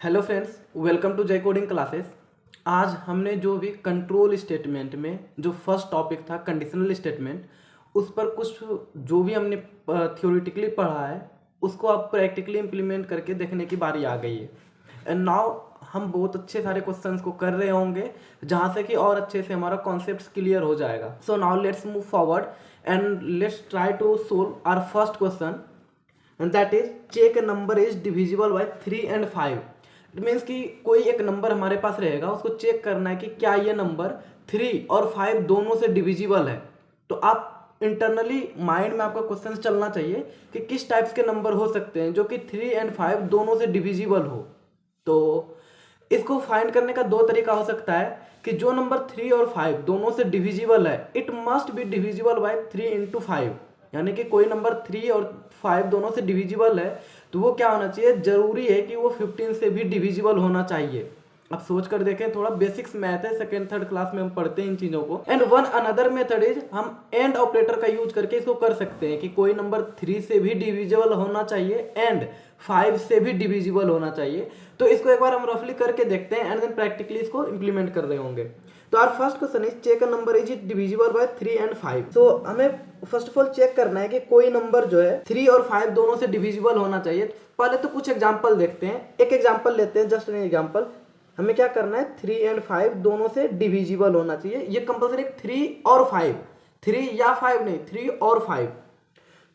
Hello friends, welcome to जय coding classes. आज हमने जो भी कंट्रोल स्टेटमेंट में जो फर्स्ट टॉपिक था कंडीशनल स्टेटमेंट, उस पर कुछ जो भी हमने थ्योरेटिकली पढ़ा है उसको अब प्रैक्टिकली इम्प्लीमेंट करके देखने की बारी आ गई है। एंड नाउ हम बहुत अच्छे सारे क्वेश्चंस को कर रहे होंगे जहाँ से कि और अच्छे से हमारा कॉन्सेप्ट क्लियर हो जाएगा। So now let's move forward and let's try to solve our first question, and that is check a number is divisible by 3 and 5। It means कि कोई एक नंबर हमारे पास रहेगा, उसको चेक करना है कि क्या ये नंबर 3 और 5 दोनों से डिविजिबल है। तो आप इंटरनली माइंड में आपका क्वेश्चन चलना चाहिए कि किस टाइप्स के नंबर हो सकते हैं जो कि 3 एंड 5 दोनों से डिविजिबल हो। तो इसको फाइंड करने का दो तरीका हो सकता है कि जो नंबर 3 और 5 दोनों से डिविजिबल है, it must be divisible by 3 into 5। यानी कि कोई नंबर 3 और 5 दोनों से डिविजिबल है तो वो क्या होना चाहिए, जरूरी है कि वो 15 से भी डिविजिबल होना चाहिए। अब सोच कर देखें, थोड़ा बेसिक्स मैथ है, सेकेंड थर्ड क्लास में हम पढ़ते हैं इन चीज़ों को। And one another method is, हम एंड ऑपरेटर का यूज करके इसको कर सकते हैं कि कोई नंबर 3 से भी डिविजिबल होना चाहिए एंड 5 से भी डिविजिबल होना चाहिए। तो इसको एक बार हम रफली करके देखते हैं एंड देन प्रैक्टिकली इसको इंप्लीमेंट कर रहे होंगे। तो our first question is check a number is it divisible by 3 and 5। तो हमें फर्स्ट ऑफ ऑल चेक करना है कि कोई नंबर जो है 3 और 5 दोनों से डिविजिबल होना चाहिए। पहले तो कुछ एग्जांपल देखते हैं, एक एग्जांपल लेते हैं, जस्ट एन एग्जांपल। हमें क्या करना है, 3 एंड 5 दोनों से डिविजिबल होना चाहिए। ये कंपल्सरी 3 और 5, 3 या 5 नहीं, 3 और 5।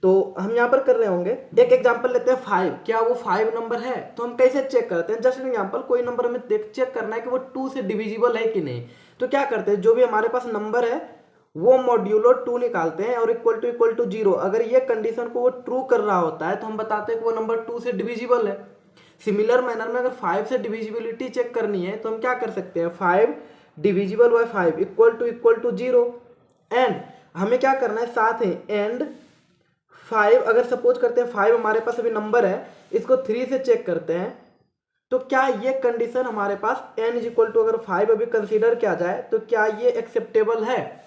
तो हम यहाँ पर कर रहे होंगे, एक एग्जांपल लेते हैं 5। क्या वो 5 नंबर है? तो हम कैसे चेक करते हैं, जस्ट एन एग्जांपल, कोई नंबर हमें चेक करना है कि वो 2 से डिविजिबल है कि नहीं। तो क्या करते हैं, जो भी हमारे पास नंबर है वो मॉड्यूलो 2 निकालते हैं और इक्वल टू 0। अगर ये कंडीशन को वो ट्रू कर रहा होता है तो हम बताते हैं कि वो नंबर 2 से डिविजिबल है। सिमिलर मैनर में अगर 5 से डिविजिबिलिटी चेक करनी है तो हम क्या कर सकते हैं, 5 divisible by 5 equal to 0। And हमें क्या करना है, साथ ही एंड 5, अगर सपोज करते हैं 5 हमारे पास अभी नंबर है, इसको 3 से चेक करते हैं तो क्या ये कंडीशन हमारे पास n इज इक्वल टू, अगर 5 अभी कंसीडर किया जाए तो क्या ये एक्सेप्टेबल है।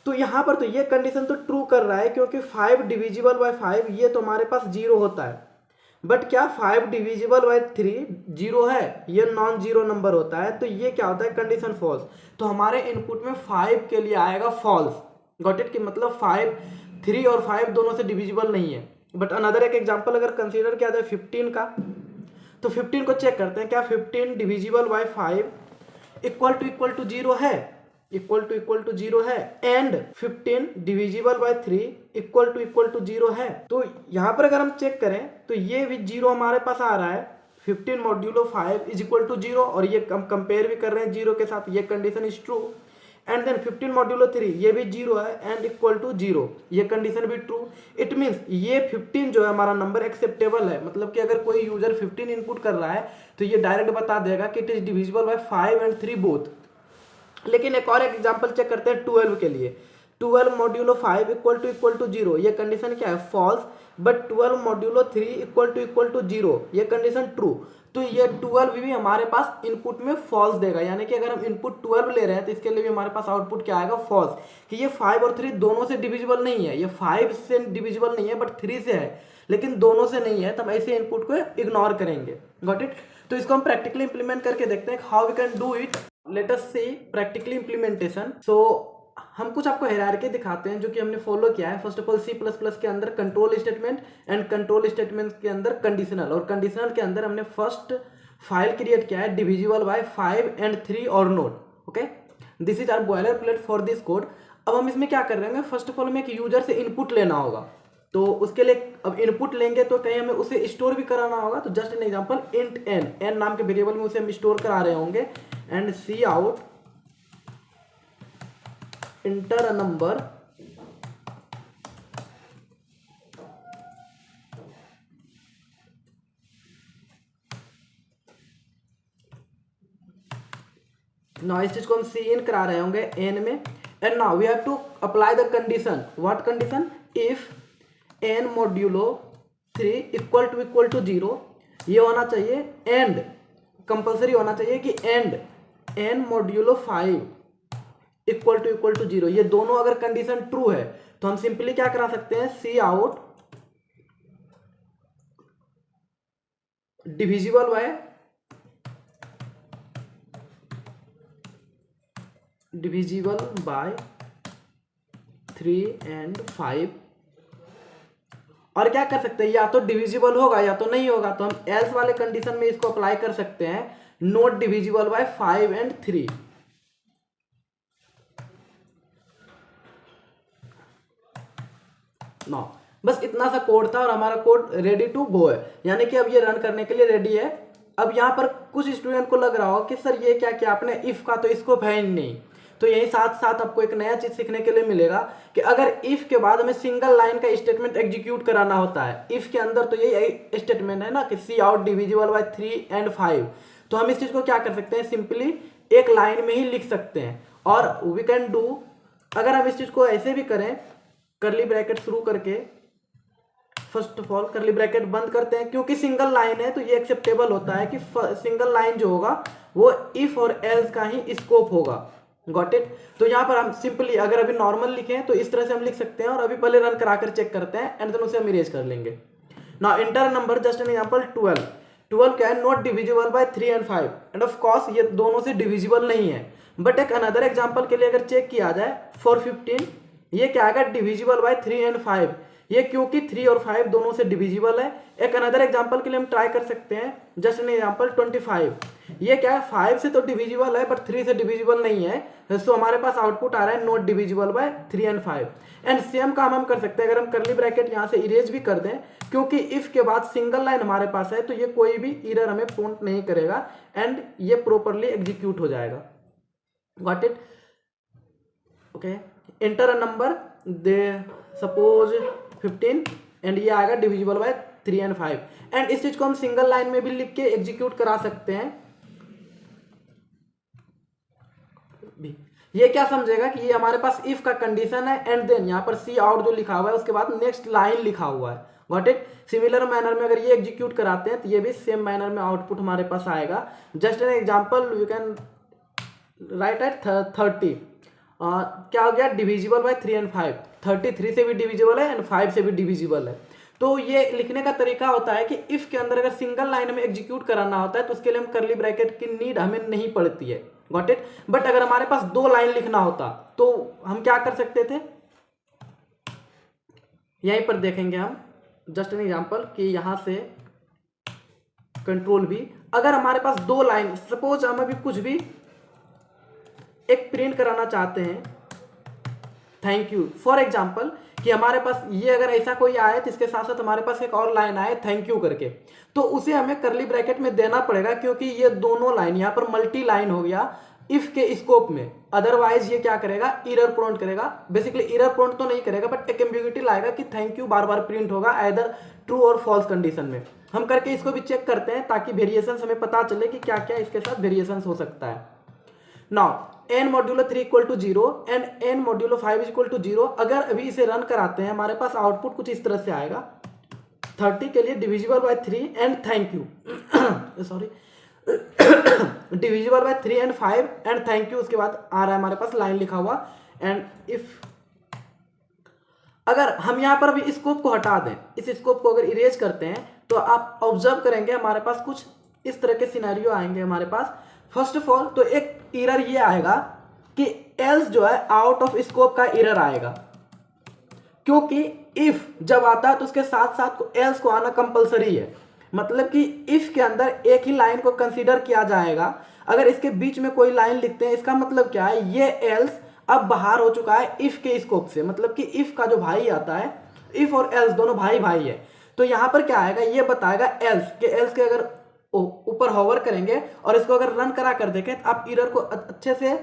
तो यहां पर तो ये कंडीशन तो ट्रू कर रहा है क्योंकि 5 डिविजिबल बाय 5 ये तो हमारे पास 0 होता है। बट क्या 5 डिविजिबल बाय 3 0 है? ये नॉन जीरो नंबर होता है। तो ये क्या होता है, कंडीशन फॉल्स। तो हमारे इनपुट में 5 के लिए आएगा फॉल्स। Got it? कि मतलब 5, 3 और 5 दोनों से डिविजिबल नहीं है। बट अनदर एक एग्जांपल अगर कंसीडर किया जाए 15 का, तो 15 को चेक करते हैं, क्या 15 डिविजिबल बाय 5 इक्वल टू 0 है? इक्वल टू 0 है। And 15 divisible by 3 equal to 0 है। तो यहां पर अगर हम चेक करें तो ये भी 0 हमारे पास आ रहा है। 15 मॉड्यूलो 5 इज इक्वल टू 0, और ये हम कंपेयर भी कर रहे हैं 0 के साथ, ये condition is true. And then 15 modulo 3 ये भी 0 है एंड इक्वल टू 0, ये कंडीशन भी ट्रू। इट मीन्स ये 15 जो है हमारा नंबर एक्सेप्टेबल है। मतलब कि अगर कोई यूजर 15 इनपुट कर रहा है तो ये डायरेक्ट बता देगा कि it is divisible by 5 and 3 both. लेकिन एक और एग्जांपल चेक करते हैं 12 के लिए। 12 मॉड्यूलो 5 इक्वल टू 0, ये कंडीशन क्या है, false. But 12 modulo 3 equal to 0, ये कंडीशन ट्रू। तो ये 12 भी हमारे पास इनपुट में फॉल्स देगा। यानी कि अगर हम इनपुट 12 ले रहे हैं तो इसके लिए भी हमारे पास आउटपुट क्या आएगा, फॉल्स। कि ये 5 और 3 दोनों से डिविजिबल नहीं है, ये 5 से डिविजिबल नहीं है बट 3 से है, लेकिन दोनों से नहीं है, तो हम ऐसे इनपुट को इग्नोर करेंगे। Got it? तो इसको हम प्रैक्टिकली इंप्लीमेंट करके देखते हैं how we can do it. Let us see practically implementation. So हम कुछ आपको हायरार्की दिखाते हैं जो कि हमने फॉलो किया है। फर्स्ट ऑफ ऑल C++ के अंदर control statement and control statement के अंदर कंडीशनल, और कंडीशनल के अंदर हमने फर्स्ट फाइल क्रिएट किया है डिविजिबल बाय 5 एंड 3 और not. Okay, this is our boiler plate for this code. अब हम इसमें क्या कर रहे हैं, फर्स्ट ऑफ ऑल हमें एक यूजर से इनपुट लेना होगा। तो उसके लिए अब इनपुट लेंगे तो कहीं हमें उसे स्टोर भी कराना होगा। तो just an example, int n नाम के वेरिएबल में उसे हम स्टोर करा रहे होंगे। And cout enter a number now इस चीज को हम सी इन करा रहे होंगे n में। And now we have to apply the condition. What condition? If n modulo 3 equal to 0, ये होना चाहिए। एंड कंपल्सरी होना चाहिए कि and n modulo 5 equal to 0, ये दोनों अगर कंडीशन ट्रू है तो हम सिंपली क्या करा सकते हैं, cout divisible by 3 and 5, और क्या कर सकते हैं, या तो डिविजिबल होगा या तो नहीं होगा, तो हम एल्स वाले कंडीशन में इसको अप्लाई कर सकते हैं, not divisible by 5 and 3। No, बस इतना सा कोड था और हमारा कोड रेडी टू गो है, यानी कि अब ये रन करने के लिए रेडी है। अब यहाँ पर कुछ स्टूडेंट को लग रहा हो कि सर ये क्या किया आपने, इफ का तो स्कोप है ही नहीं, तो यही साथ साथ आपको एक नया चीज सीखने के लिए मिलेगा कि अगर इफ के बाद हमें सिंगल लाइन का स्टेटमेंट एग्जीक्यूट कराना होता है, इफ के अंदर तो यही स्टेटमेंट है ना कि सी आउट डिविजिबल बाय 3 and 5, तो हम इस चीज को क्या कर सकते हैं, सिंपली एक लाइन में ही लिख सकते हैं। और वी कैन डू, अगर हम इस चीज को ऐसे भी करें, करली ब्रैकेट शुरू करके फर्स्ट ऑफ ऑल करली ब्रैकेट बंद करते हैं, क्योंकि सिंगल लाइन है तो ये एक्सेप्टेबल होता है कि सिंगल लाइन जो होगा वो इफ और एल्स का ही स्कोप होगा। Got it. तो यहाँ पर हम सिंपली अगर अभी नॉर्मल लिखें तो इस तरह से हम लिख सकते हैं, और अभी पहले रन कराकर चेक करते हैं एंड देन उसे हम इरेज कर लेंगे। Now inter number, just an example 12 क्या है, not divisible by 3 and 5, end of course ये दोनों से डिविजिबल नहीं है, बट एक अनदर एग्जांपल के लिए अगर चेक किया जाए फॉर 15, ये क्या आएगा, डिविजिबल बाय 3 and 5, ये क्योंकि 3 और 5 दोनों से डिविजिबल है। एक अनदर एग्जांपल के लिए हम ट्राई कर सकते हैं, जस्ट एन एग्जांपल 25, ये क्या है, 5 से तो डिविजिबल है बट 3 से डिविजिबल नहीं है, सो हमारे पास आउटपुट आ रहा है not divisible by 3 and 5। And same काम हम कर सकते हैं, अगर हम करली ब्रैकेट यहाँ से इरेज भी कर दें, क्योंकि इफ के बाद सिंगल लाइन हमारे पास है तो ये कोई भी एरर हमें पॉइंट नहीं करेगा एंड ये प्रॉपरली एग्जीक्यूट हो जाएगा। Got it. Okay, inter a number, they suppose 15, and ये आएगा डिविजिबल बाय 3 and 5, एंड इस चीज को हम सिंगल लाइन में भी लिख के एग्जीक्यूट करा सकते हैं भी। ये क्या समझेगा कि ये हमारे पास इफ का कंडीशन है, एंड देन यहाँ पर सी आउट जो लिखा हुआ है उसके बाद नेक्स्ट लाइन लिखा हुआ है। Got it. सिमिलर मैनर में अगर ये एग्जीक्यूट कराते हैं तो ये भी सेम मैनर में आउटपुट हमारे पास आएगा। Just an example, you can write at 30, क्या हो गया, डिविजिबल बाय 3 and 5, 33 से भी डिविजिबल है एंड 5 से भी डिविजिबल है। तो ये लिखने का तरीका होता है कि इफ के अंदर अगर सिंगल लाइन में एग्जीक्यूट कराना होता है तो उसके लिए हम करली ब्रैकेट की नीड हमें नहीं पड़ती है। Got it. बट अगर हमारे पास 2 लाइन लिखना होता तो हम क्या कर सकते थे, यहीं पर देखेंगे हम, जस्ट एन एग्जांपल कि यहां से कंट्रोल भी, अगर हमारे पास 2 लाइन, सपोज हम अभी कुछ भी एक प्रिंट कराना चाहते हैं, थैंक यू फॉर एग्जाम्पल, कि हमारे पास ये अगर ऐसा कोई आए तो इसके साथ साथ हमारे पास एक और लाइन आए थैंक यू करके, तो उसे हमें करली ब्रैकेट में देना पड़ेगा, क्योंकि ये दोनों लाइन यहाँ पर मल्टी लाइन हो गया इफ के स्कोप में, अदरवाइज ये क्या करेगा, एरर प्रोंट करेगा। बेसिकली एरर प्रोंट तो नहीं करेगा बट एक एम्बिग्यूटी लाएगा कि thank you bar bar print होगा आइदर ट्रू और फॉल्स कंडीशन में। हम करके इसको भी चेक करते हैं ताकि वेरिएशन हमें पता चले कि क्या क्या इसके साथ वेरिएशन हो सकता है। Now n modulo 3 equal to 0 and n modulo 5 equal to 0, अगर अभी इसे रन कराते हैं हमारे पास आउटपुट कुछ इस तरह से आएगा, 30 के लिए divisible by 3 and thank you sorry divisible by 3 and 5 and thank you, उसके बाद आ रहा है हमारे पास लाइन लिखा हुआ। एंड इफ अगर हम यहाँ पर अभी स्कोप को हटा दें, इस स्कोप को अगर इरेज करते हैं तो आप ऑब्जर्व करेंगे हमारे पास कुछ इस तरह के सिनेरियो आएंगे हमारे पास। फर्स्ट ऑफ ऑल तो एक एरर ये आएगा कि एल्स जो है आउट ऑफ स्कोप का एरर आएगा, क्योंकि इफ जब आता है तो उसके साथ साथ एल्स को आना कंपलसरी है। मतलब कि इफ के अंदर एक ही लाइन को कंसीडर किया जाएगा, अगर इसके बीच में कोई लाइन लिखते हैं इसका मतलब क्या है, ये एल्स अब बाहर हो चुका है इफ के स्कोप से। मतलब कि इफ का जो भाई आता है, इफ और एल्स दोनों भाई भाई है, तो यहां पर क्या आएगा, ये बताएगा एल्स के अगर ऊपर होवर करेंगे और इसको अगर रन करा कर देखें तो आप एरर को अच्छे से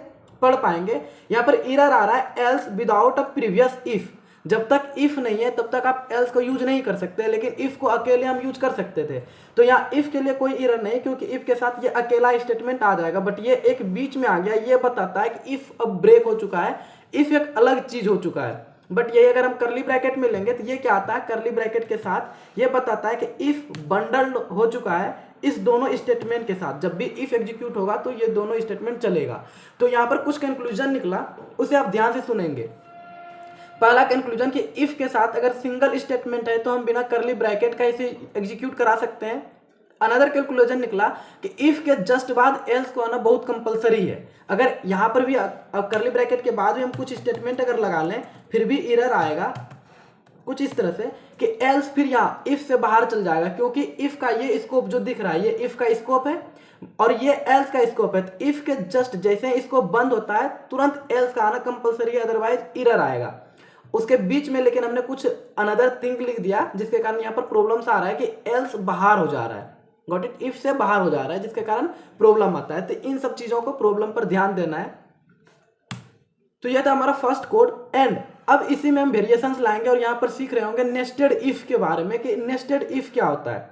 पढ़ पाएंगे। यहाँ पर एरर आ रहा है else without a previous if. जब तक इफ नहीं है तब तक आप एल्स को यूज नहीं कर सकते, लेकिन इफ को अकेले हम यूज कर सकते थे। तो यहाँ इफ के लिए कोई एरर नहीं, क्योंकि इफ के साथ ये अकेला स्टेटमेंट आ जाएगा, बट ये एक बीच में आ गया, ये बताता है कि इफ अब ब्रेक हो चुका है, इफ एक अलग चीज हो चुका है। बट ये अगर हम करली ब्रैकेट में लेंगे तो ये क्या आता है, करली ब्रैकेट के साथ ये बताता है कि इफ बंडल्ड हो चुका है इस दोनों स्टेटमेंट के साथ, जब भी इफ एग्जीक्यूट होगा तो ये दोनों स्टेटमेंट चलेगा। तो यहाँ पर कुछ कंक्लूजन निकला, उसे आप ध्यान से सुनेंगे। पहला कंक्लूजन कि इफ के साथ अगर सिंगल स्टेटमेंट है तो हम बिना करली ब्रैकेट का इसे एग्जीक्यूट करा सकते हैं। अनदर कैलकुलेशन निकला कि इफ के जस्ट बाद एल्स को आना बहुत कंपलसरी है। अगर यहाँ पर भी कर्ली ब्रैकेट के बाद भी हम कुछ स्टेटमेंट अगर लगा लें फिर भी एरर आएगा कुछ इस तरह से कि एल्स फिर यहाँ इफ से बाहर चल जाएगा, क्योंकि इफ का ये स्कोप जो दिख रहा है ये इफ का स्कोप है और ये एल्स का स्कोप है। तो इफ के जस्ट जैसे स्कोप बंद होता है तुरंत एल्स का आना कंपलसरी है, अदरवाइज एरर आएगा। उसके बीच में लेकिन हमने कुछ अनदर थिंग लिख दिया जिसके कारण यहाँ पर प्रॉब्लम्स आ रहा है कि एल्स बाहर हो जा रहा है, गॉट इट, इफ से बाहर हो जा रहा है जिसके कारण प्रॉब्लम आता है। तो इन सब चीजों को प्रॉब्लम पर ध्यान देना है। तो यह था हमारा फर्स्ट कोड एंड अब इसी में हम वेरिएशंस लाएंगे और यहाँ पर सीख रहे होंगे नेस्टेड इफ के बारे में कि नेस्टेड इफ क्या होता है।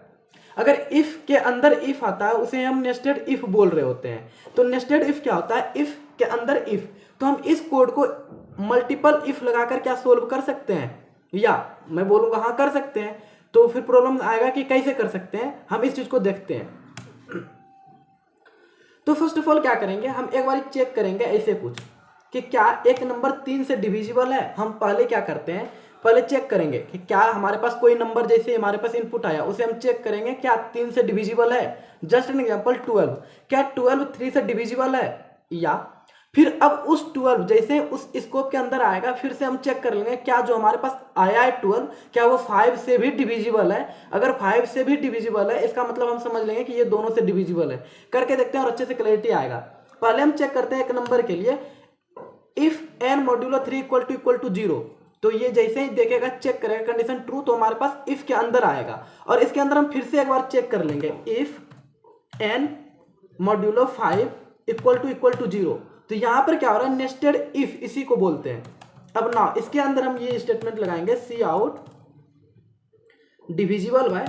अगर इफ के अंदर इफ आता है उसे हम नेस्टेड इफ बोल रहे होते हैं। तो नेस्टेड इफ क्या होता है, इफ के अंदर इफ। तो हम इस कोड को मल्टीपल इफ लगाकर क्या सोल्व कर सकते हैं, या मैं बोलूंगा हाँ कर सकते हैं। तो फिर प्रॉब्लम आएगा कि कैसे कर सकते हैं, हम इस चीज को देखते हैं। तो फर्स्ट ऑफ ऑल क्या करेंगे, हम एक बार चेक करेंगे ऐसे कुछ कि क्या एक नंबर 3 से डिविजिबल है। हम पहले क्या करते हैं, पहले चेक करेंगे कि क्या हमारे पास कोई नंबर जैसे हमारे पास इनपुट आया उसे हम चेक करेंगे क्या 3 से डिविजिबल है। जस्ट एन एग्जांपल 12, क्या 12 3 से डिविजिबल है। या फिर अब उस 12 जैसे उस स्कोप के अंदर आएगा फिर से हम चेक कर लेंगे क्या जो हमारे पास आया है 12 क्या वो 5 से भी डिविजिबल है। अगर 5 से भी डिविजिबल है इसका मतलब हम समझ लेंगे कि ये दोनों से डिविजिबल है। करके देखते हैं और अच्छे से क्लैरिटी आएगा। पहले हम चेक करते हैं एक नंबर के लिए if n modulo 3 equal to 0। तो ये जैसे ही देखेगा चेक करेगा कंडीशन ट्रू तो हमारे पास इफ के अंदर आएगा। और इसके अंदर हम फिर से एक बार चेक कर लेंगे if n modulo 5 equal to 0। तो यहां पर क्या हो रहा है, नेस्टेड इफ इसी को बोलते हैं। अब ना इसके अंदर हम ये स्टेटमेंट लगाएंगे cout divisible by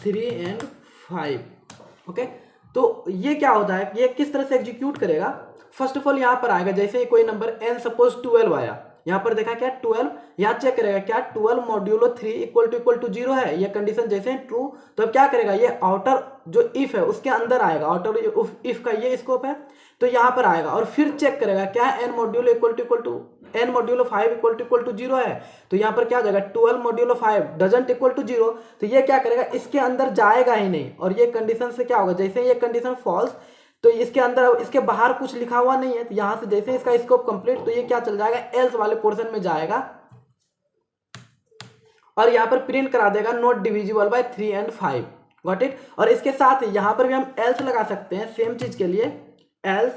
3 and 5। Okay, तो ये क्या होता है, ये किस तरह से एग्जीक्यूट करेगा। फर्स्ट ऑफ ऑल यहाँ पर आएगा जैसे ही कोई नंबर n सपोज 12 आया, यहाँ पर देखा क्या 12, यहाँ चेक करेगा क्या 12 मॉड्यूलो 3 इक्वल टू 0 है। ये कंडीशन जैसे ट्रू तो अब क्या करेगा, ये आउटर जो इफ है उसके अंदर आएगा। आउटर इफ का ये स्कोप है तो यहाँ पर आएगा और फिर चेक करेगा क्या n modulo n modulo 5 equal to 0 है। तो यहाँ पर क्या हो जाएगा 12 मॉड्यूलो 5 डजंट इक्वल टू 0। तो ये क्या करेगा, इसके अंदर जाएगा ही नहीं। और ये कंडीशन से क्या होगा, जैसे ये कंडीशन फॉल्स तो इसके अंदर इसके बाहर कुछ लिखा हुआ नहीं है। तो यहाँ से जैसे इसका स्कोप कंप्लीट तो ये क्या चल जाएगा, एल्स वाले पोर्शन में जाएगा और यहाँ पर प्रिंट करा देगा not divisible by 3 and 5। Got it. और इसके साथ यहाँ पर भी हम एल्स लगा सकते हैं सेम चीज के लिए, एल्स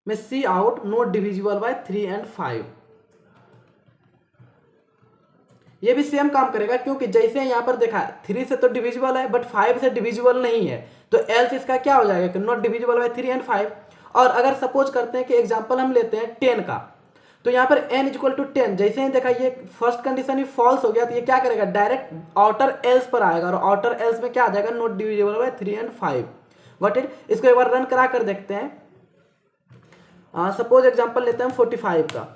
में cout not divisible by 3 and 5। ये भी सेम काम करेगा क्योंकि जैसे यहाँ पर देखा 3 से तो डिविजिबल है बट 5 से डिविजिबल नहीं है। तो एल्स इसका क्या हो जाएगा कि नॉट डिविजिबल बाय 3 and 5। और अगर सपोज करते हैं कि एग्जांपल हम लेते हैं 10 का, तो यहाँ पर n इक्वल टू 10 जैसे ही देखा ये फर्स्ट कंडीशन ही फॉल्स हो गया तो ये क्या करेगा, डायरेक्ट आउटर एल्स पर आएगा और आउटर एल्स में क्या आ जाएगा, not divisible by 3 and 5। Got it. इसको एक बार रन करा कर देखते हैं। सपोज एग्जांपल लेते हैं हम 45 का,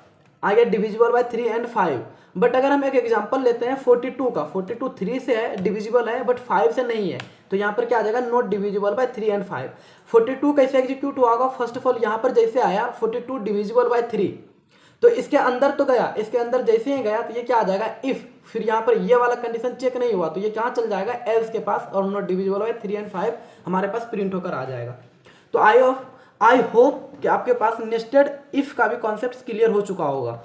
आ गया डिविजिबल बाय 3 and 5। बट अगर हम एक एग्जांपल लेते हैं 42 का, 42 3 से है डिविजिबल है बट 5 से नहीं है। तो यहाँ पर क्या आ जाएगा, नॉट डिविजिबल बाय 3 and 5। 42 कैसे एग्जीक्यूट हुआ होगा, फर्स्ट ऑफ ऑल यहाँ पर जैसे आया 42 डिविजिबल बाय 3 तो इसके अंदर तो गया, इसके अंदर जैसे ही गया तो ये क्या आ जाएगा इफ। फिर यहाँ पर ये वाला कंडीशन चेक नहीं हुआ तो ये कहाँ चल जाएगा, एल्स के पास और नॉट डिविजिबल बाय 3 and 5 हमारे पास प्रिंट होकर आ जाएगा। तो आई होप कि आपके पास नेस्टेड इफ का भी कॉन्सेप्ट क्लियर हो चुका होगा।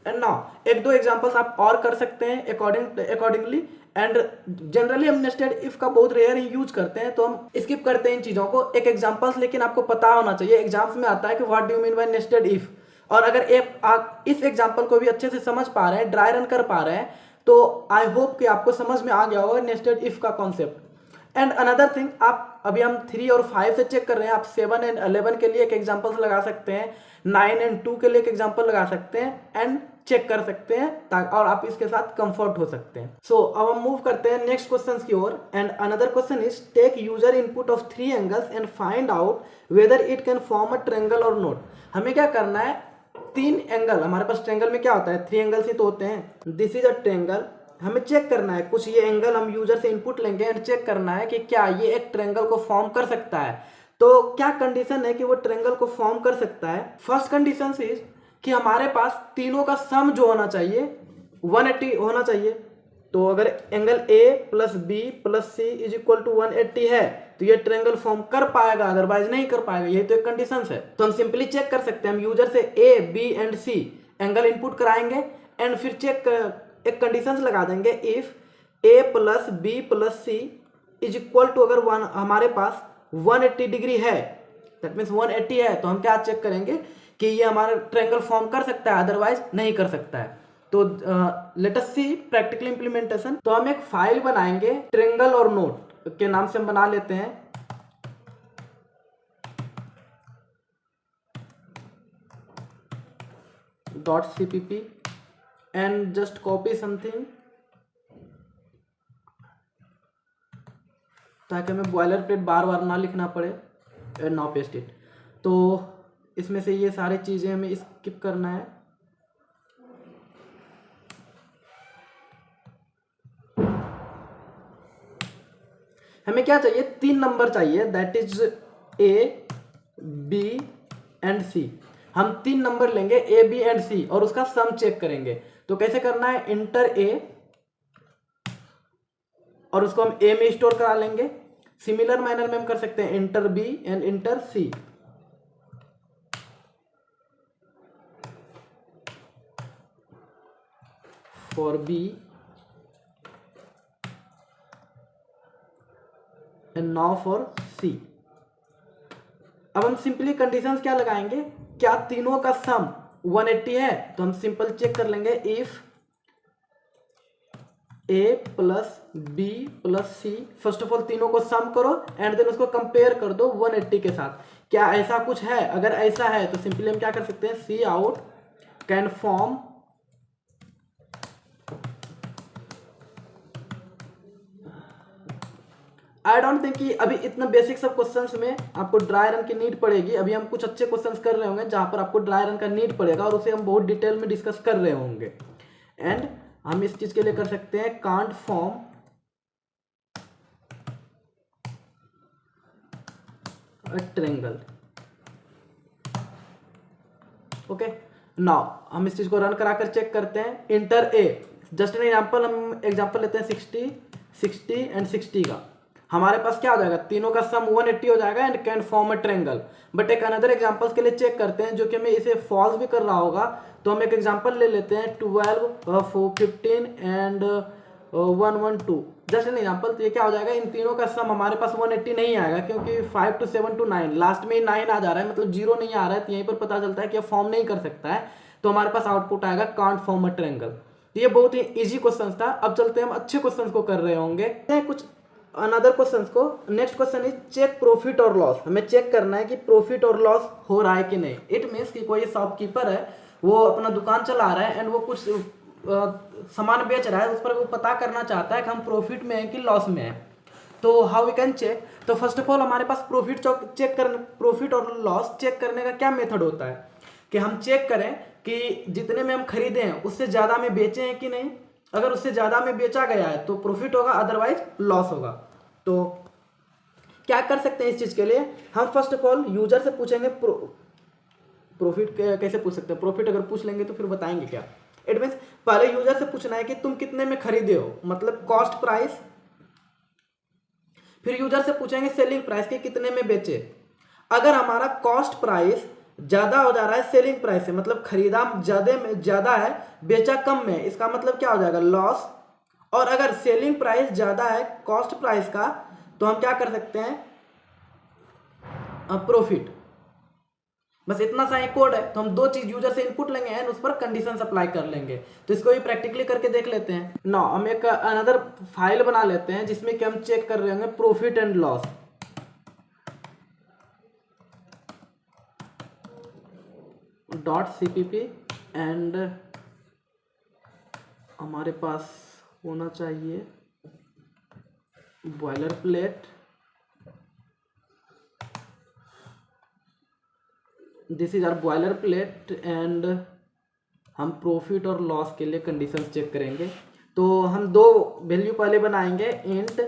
एंड नाउ एक दो एग्जांपल्स आप और कर सकते हैं अकॉर्डिंगली। एंड जनरली हम नेस्टेड इफ का बहुत रेयर ही यूज करते हैं तो हम स्किप करते हैं इन चीजों को। एक एग्जांपल्स लेकिन आपको पता होना चाहिए, एग्जाम्स में आता है कि what do you mean by nested if. और अगर आप इस एग्जाम्पल को भी अच्छे से समझ पा रहे हैं, ड्राई रन कर पा रहे हैं, तो आई होप कि आपको समझ में आ गया होगा नेस्टेड इफ का कॉन्सेप्ट। एंड अनदर थिंग, आप अभी हम 3 और 5 से चेक कर रहे हैं, आप 7 and 11 के लिए एक एग्जांपल्स लगा सकते हैं, 9 and 2 के लिए एक एग्जांपल लगा सकते हैं एंड चेक कर सकते हैं और आप इसके साथ कंफर्ट हो सकते हैं। सो अब हम मूव करते हैं नेक्स्ट क्वेश्चन की ओर। And another question is take user input of 3 angles and find out whether it can form a triangle और नॉट। हमें क्या करना है, 3 एंगल, हमारे पास ट्रायंगल में क्या होता है 3 एंगल्स ही तो होते हैं। दिस इज अ ट्रायंगल, हमें चेक करना है कुछ ये एंगल हम यूजर से इनपुट लेंगे एंड चेक करना है कि क्या ये एक ट्रायंगल को फॉर्म कर सकता है। तो क्या कंडीशन है कि वो ट्रायंगल को फॉर्म कर सकता है। फर्स्ट कंडीशन इज कि हमारे पास तीनों का सम जो होना चाहिए 180 होना चाहिए। तो अगर angle A plus B plus C is equal to 180 है तो ये ट्रायंगल फॉर्म कर पाएगा, अदरवाइज नहीं कर पाएगा। यही तो एक कंडीशन है। तो हम सिंपली चेक कर सकते हैं, हम यूजर से A B and C angle input कराएंगे एंड फिर चेक एक कंडीशन लगा देंगे, if A plus B plus C is equal to, अगर हमारे पास 180 डिग्री है, दैट मीन्स 180 है, तो हम क्या चेक करेंगे कि ये हमारा ट्रायंगल फॉर्म कर सकता है, अदरवाइज नहीं कर सकता है। तो लेट अस सी प्रैक्टिकल इंप्लीमेंटेशन। तो हम एक फाइल बनाएंगे ट्रायंगल और नोट के नाम से हम बना लेते हैं। .cpp and just copy something ताकि हमें बॉयलर प्लेट बार बार ना लिखना पड़े, एंड नाउ पेस्ट इट। तो इसमें से ये सारी चीज़ें हमें स्किप करना है। हमें क्या चाहिए, 3 नंबर चाहिए, that is A B and C. हम 3 नंबर लेंगे ए बी एंड सी और उसका सम चेक करेंगे। तो कैसे करना है, इंटर ए और उसको हम ए में स्टोर करा लेंगे। सिमिलर मैनर में हम कर सकते हैं enter B and enter C. For B and now for C. अब हम सिंपली कंडीशंस क्या लगाएंगे, क्या तीनों का सम 180 है, तो हम सिंपल चेक कर लेंगे, if A plus B plus C, first of all तीनों को सम करो एंड देन उसको कंपेयर कर दो 180 के साथ। क्या ऐसा कुछ है, अगर ऐसा है तो सिंपली हम क्या कर सकते हैं, cout can form I don't think कि अभी इतना बेसिक सब क्वेश्चंस में आपको ड्राई रन की नीड पड़ेगी। अभी हम कुछ अच्छे क्वेश्चंस कर रहे होंगे जहां पर आपको ड्राई रन का नीड पड़ेगा और उसे हम बहुत डिटेल में डिस्कस कर रहे होंगे। एंड हम इस चीज के लिए कर सकते हैं can't form a triangle. Okay, now हम इस चीज को रन कराकर चेक करते हैं। Inter A, just an example, हम एग्जांपल लेते हैं 60 60 एंड 60 का। हमारे पास क्या हो जाएगा, तीनों का सम 180 हो जाएगा and can form a triangle. But एक अनदर एग्जांपल्स के लिए चेक करते हैं जो कि हमें इसे फॉल्स भी कर रहा होगा। तो हम एक एग्जांपल ले लेते हैं 12 15 एंड 112, जस्ट एन एग्जांपल। तो ये क्या हो जाएगा, इन तीनों का सम हमारे पास 180 नहीं आएगा क्योंकि 5 to 7 to 9 लास्ट में 9 आ जा रहा है, मतलब 0 नहीं आ रहा है। तो यहीं पर पता चलता है कि फॉर्म नहीं कर सकता है। तो हमारे पास आउटपुट आएगा कांट फॉर्म अ ट्रायंगल। ये बहुत ही इजी क्वेश्चन था। अब चलते हैं, हम अच्छे क्वेश्चन को कर रहे होंगे कुछ अनदर क्वेश्चंस को। Next question is check profit और लॉस। हमें चेक करना है कि प्रॉफिट और लॉस हो रहा है कि नहीं। इट मीन्स कि कोई शॉपकीपर है, वो अपना दुकान चला रहा है एंड वो कुछ सामान बेच रहा है, उस पर वो पता करना चाहता है कि हम प्रॉफिट में है कि लॉस में है। तो हाउ वी कैन चेक, तो फर्स्ट ऑफ ऑल हमारे पास प्रॉफिट और लॉस चेक करने का क्या मेथड होता है कि हम चेक करें कि जितने में हम खरीदे हैं उससे ज़्यादा में बेचे हैं कि नहीं। अगर उससे ज़्यादा में बेचा गया है तो प्रॉफिट होगा, अदरवाइज लॉस होगा। तो क्या कर सकते हैं इस चीज़ के लिए, हम फर्स्ट ऑफ ऑल यूजर से पूछेंगे प्रॉफिट। कैसे पूछ सकते हैं, प्रॉफिट अगर पूछ लेंगे तो फिर बताएंगे क्या। इट मीन्स पहले यूजर से पूछना है कि तुम कितने में खरीदे हो, मतलब कॉस्ट प्राइस। फिर यूजर से पूछेंगे सेलिंग प्राइस के कितने में बेचे। अगर हमारा कॉस्ट प्राइस ज्यादा हो जा रहा है सेलिंग प्राइस से, मतलब खरीदा ज्यादा है बेचा कम में, इसका मतलब क्या हो जाएगा, लॉस। और अगर सेलिंग प्राइस ज्यादा है कॉस्ट प्राइस का तो हम क्या कर सकते हैं, प्रॉफिट। बस इतना सा एक कोड है। तो हम दो चीज यूजर से इनपुट लेंगे एंड उस पर कंडीशन अप्लाई कर लेंगे। तो इसको भी प्रैक्टिकली करके देख लेते हैं। नाउ हम एक अनदर फाइल बना लेते हैं जिसमें कि हम चेक कर रहे होंगे profit and loss. .cpp and हमारे पास होना चाहिए boiler plate. This is our boiler plate and हम प्रॉफिट और लॉस के लिए कंडीशंस चेक करेंगे। तो हम दो वैल्यू पहले बनाएंगे, इंट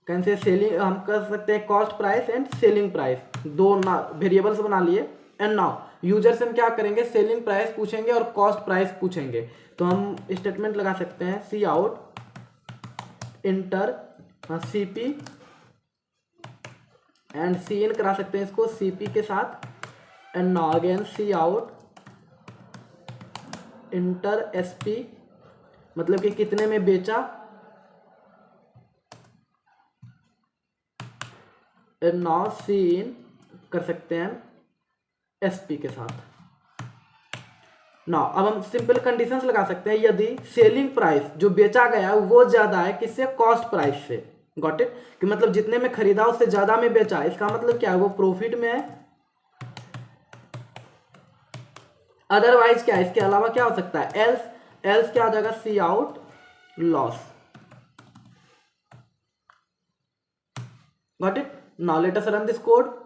कैन से सेलिंग, हम कर सकते हैं cost price and selling price, दो वेरिएबल्स बना लिए। एंड नाउ यूजर से हम क्या करेंगे, सेलिंग प्राइस पूछेंगे और कॉस्ट प्राइस पूछेंगे। तो हम स्टेटमेंट लगा सकते हैं cout enter CP and cin करा सकते हैं इसको सीपी के साथ, and now again cout enter SP, मतलब कि कितने में बेचा, एंड नाउ सी इन कर सकते हैं एसपी के साथ। नाउ अब हम सिंपल कंडीशंस लगा सकते हैं, यदि सेलिंग प्राइस जो बेचा गया है वो ज्यादा है किससे, कॉस्ट प्राइस से। गॉट इट, कि मतलब जितने में खरीदा उससे ज्यादा में बेचा, इसका मतलब क्या है, वो प्रॉफिट में है। अदरवाइज क्या है, इसके अलावा क्या हो सकता है, एल्स क्या आ जाएगा, cout loss. Got it. Now let us run this code.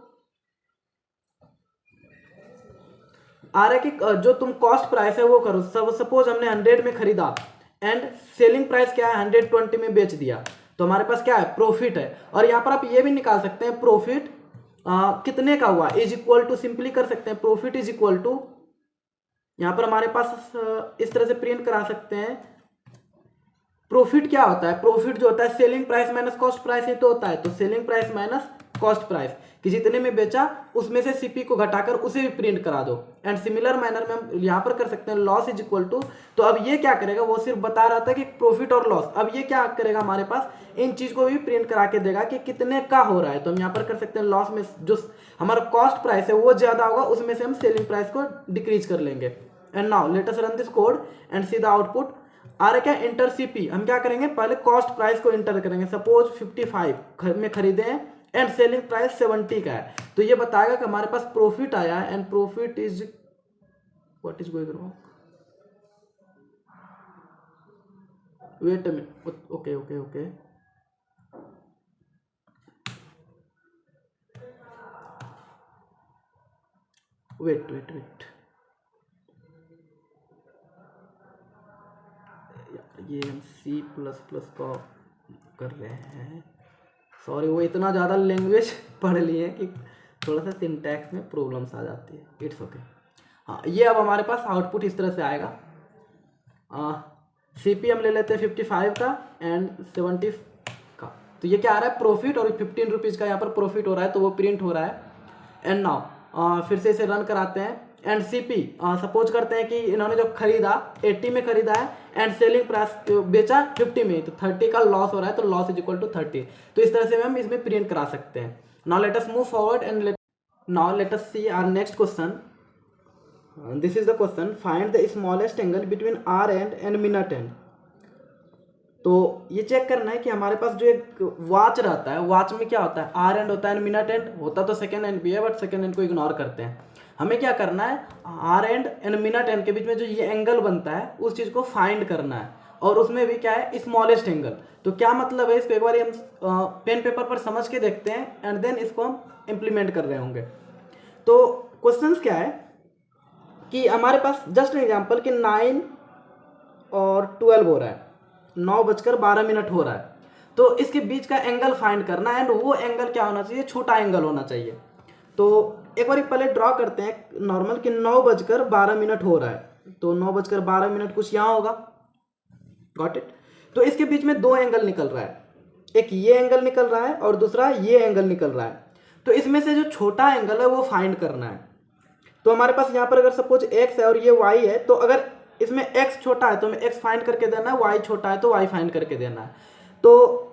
आ रहा है कि जो तुम कॉस्ट प्राइस है वो करो, सपोज हमने 100 में खरीदा एंड सेलिंग प्राइस क्या है 120 में बेच दिया, तो हमारे पास क्या है, प्रॉफिट है। और यहाँ पर आप ये भी निकाल सकते हैं प्रॉफिट कितने का हुआ, इज इक्वल टू, सिंपली कर सकते हैं प्रॉफिट इज इक्वल टू, यहाँ पर हमारे पास इस तरह से प्रिंट करा सकते हैं, प्रॉफिट क्या होता है, प्रॉफिट जो होता है selling price minus cost price ही तो होता है। तो selling price minus cost price, कि जितने में बेचा उसमें से सीपी को घटाकर उसे भी प्रिंट करा दो। एंड सिमिलर मैनर में हम यहाँ पर कर सकते हैं लॉस इज इक्वल टू, तो अब ये क्या करेगा, वो सिर्फ बता रहा था कि प्रॉफिट और लॉस, अब ये क्या करेगा, हमारे पास इन चीज को भी प्रिंट करा के देगा कि कितने का हो रहा है। तो हम यहाँ पर कर सकते हैं लॉस में जो हमारा कॉस्ट प्राइस है वो ज्यादा होगा, उसमें से हम सेलिंग प्राइस को डिक्रीज कर लेंगे। And now let us run this code and see the output. आ रहा क्या, इंटर सीपी, हम क्या करेंगे, पहले कॉस्ट प्राइस को इंटर करेंगे, सपोज 55 में खरीदे हैं एंड सेलिंग प्राइस 70 का है, तो ये बताएगा कि हमारे पास प्रॉफिट आया है and profit is what is going wrong, wait a minute, okay okay okay, wait wait wait, ये हम C++ का कर रहे हैं, सॉरी वो इतना ज़्यादा लैंग्वेज पढ़ लिए कि थोड़ा सा सिंटैक्स में प्रॉब्लम्स आ जाती है, इट्स ओके। हाँ, ये अब हमारे पास आउटपुट इस तरह से आएगा। सीपी हम ले लेते हैं 55 का एंड 70 का, तो ये क्या आ रहा है, प्रॉफिट, और 15 रुपीज़ का यहाँ पर प्रॉफिट हो रहा है, तो वो प्रिंट हो रहा है। एंड नाउ फिर से इसे रन कराते हैं एंड सीपी सपोज करते हैं कि इन्होंने जो खरीदा 80 में खरीदा है एंड सेलिंग प्राइस बेचा 50 में, तो 30 का लॉस हो रहा है, तो लॉस इज इक्वल टू 30। तो इस तरह से हम इसमें प्रिंट करा सकते हैं। Now let us move forward and now let us see our next question. This is the question, find the smallest angle between hour and minute hand. तो ये चेक करना है कि हमारे पास जो एक वॉच रहता है, वॉच में क्या होता है, आर एंड होता है, मिनट एंड होता तो सेकेंड एंड भी है, बट सेकेंड एंड को इग्नोर करते हैं। हमें क्या करना है, आर एंड मिनट एंड के बीच में जो ये एंगल बनता है उस चीज़ को फाइंड करना है, और उसमें भी क्या है, स्मॉलेस्ट एंगल। तो क्या मतलब है, इसको एक बार हम पेन पेपर पर समझ के देखते हैं एंड देन इसको हम इम्प्लीमेंट कर रहे होंगे। तो क्वेश्चन क्या है कि हमारे पास जस्ट एग्जाम्पल कि 9 और 12 हो रहा है, 9:12 हो रहा है, तो इसके बीच का एंगल फाइंड करना है, एंड वो एंगल क्या होना चाहिए, छोटा एंगल होना चाहिए। तो एक बार पहले ड्रॉ करते हैं नॉर्मल कि 9:12 हो रहा है, तो 9:12 कुछ यहाँ होगा, गॉट इट। तो इसके बीच में दो एंगल निकल रहा है, एक ये एंगल निकल रहा है और दूसरा ये एंगल निकल रहा है। तो इसमें से जो छोटा एंगल है वो फाइंड करना है। तो हमारे पास यहाँ पर अगर सपोज x है और ये y है, तो अगर इसमें x छोटा है तो हमें x फाइंड करके देना है, y छोटा है तो y फाइंड करके देना है। तो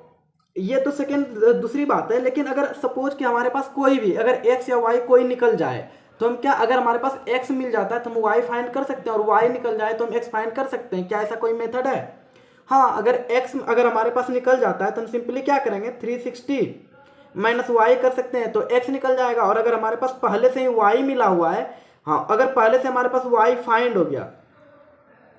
ये तो सेकेंड दूसरी बात है, लेकिन अगर सपोज कि हमारे पास कोई भी अगर x या y कोई निकल जाए, तो हम क्या, अगर हमारे पास x मिल जाता है तो हम y फाइंड कर सकते हैं, और y निकल जाए तो हम x फाइंड कर सकते हैं। क्या ऐसा कोई मेथड है? हाँ, अगर x अगर हमारे पास निकल जाता है तो हम सिंपली क्या करेंगे, 360 माइनस वाई कर सकते हैं, तो x निकल जाएगा। और अगर हमारे पास पहले से ही y मिला हुआ है, हाँ, अगर पहले से हमारे पास y फाइंड हो गया,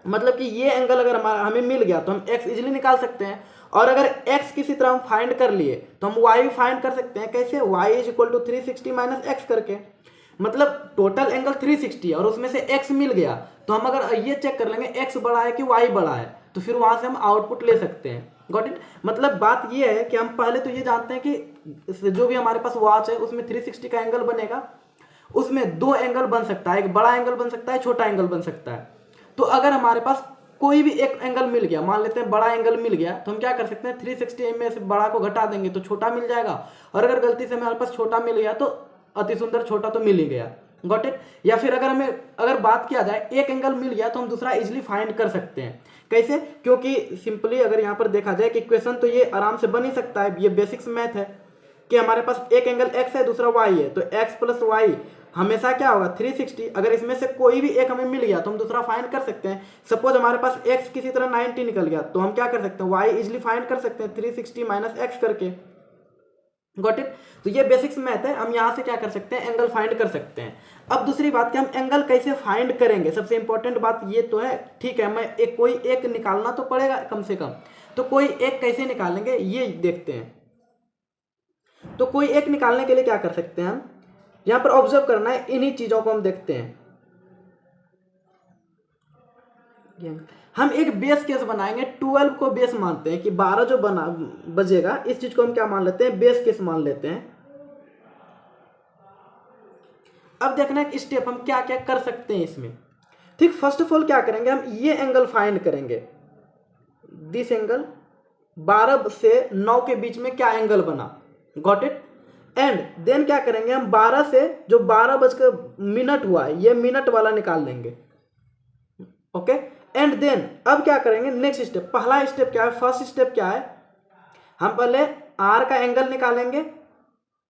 मतलब कि ये एंगल अगर हमारा हमें मिल गया तो हम x इजीली निकाल सकते हैं। और अगर x किसी तरह हम फाइंड कर लिए तो हम y फाइंड कर सकते हैं। कैसे? y is equal to 360 minus x करके, मतलब टोटल एंगल 360 है और उसमें से x मिल गया, तो हम अगर ये चेक कर लेंगे x बड़ा है कि y बड़ा है, तो फिर वहां से हम आउटपुट ले सकते हैं। Got it? मतलब बात ये है कि हम पहले तो ये जानते हैं कि जो भी हमारे पास वॉच है उसमें 360 का एंगल बनेगा, उसमें दो एंगल बन सकता है, एक बड़ा एंगल बन सकता है, छोटा एंगल बन सकता है। तो अगर हमारे पास कोई भी एक एंगल मिल गया, मान लेते हैं बड़ा एंगल मिल गया, तो हम क्या कर सकते हैं 360 में से बड़ा को घटा देंगे तो छोटा मिल जाएगा, और अगर गलती से हमारे पास छोटा मिल गया तो अति सुंदर छोटा तो मिल ही गया। Got it. या फिर अगर बात किया जाए एक एंगल मिल गया तो हम दूसरा इजिली फाइंड कर सकते हैं। कैसे? क्योंकि सिंपली अगर यहाँ पर देखा जाए कि इक्वेशन तो ये आराम से बन ही सकता है, ये बेसिक्स मैथ है कि हमारे पास एक एंगल x है दूसरा y है, तो x प्लस वाई हमेशा क्या होगा 360। अगर इसमें से कोई भी एक हमें मिल गया तो हम दूसरा फाइंड कर सकते हैं। सपोज हमारे पास x किसी तरह 90 निकल गया तो हम क्या कर सकते हैं y इजिली फाइंड कर सकते हैं 360 माइनस x करके। Got it. तो ये बेसिक्स मैथ है, हम यहाँ से क्या कर सकते हैं एंगल फाइंड कर सकते हैं। अब दूसरी बात कि हम एंगल कैसे फाइंड करेंगे, सबसे इंपॉर्टेंट बात ये तो है। ठीक है, मैं कोई एक निकालना तो पड़ेगा कम से कम, तो कोई एक कैसे निकालेंगे ये देखते हैं। तो कोई एक निकालने के लिए क्या कर सकते हैं हम, यहां पर ऑब्जर्व करना है, इन्हीं चीजों को हम देखते हैं। हम एक बेस केस बनाएंगे, 12 को बेस मानते हैं कि 12 जो बजेगा, इस चीज को हम क्या मान लेते हैं बेस केस मान लेते हैं। अब देखना एक स्टेप हम क्या क्या कर सकते हैं इसमें। ठीक, फर्स्ट ऑफ ऑल क्या करेंगे हम ये एंगल फाइंड करेंगे, दिस एंगल 12 से 9 के बीच में क्या एंगल बना। Got it. एंड देन क्या करेंगे हम 12 से जो 12 बजकर मिनट हुआ है ये मिनट वाला निकाल लेंगे। ओके। एंड देन अब क्या करेंगे नेक्स्ट स्टेप, पहला स्टेप क्या है, फर्स्ट स्टेप क्या है, हम पहले आर का एंगल निकालेंगे।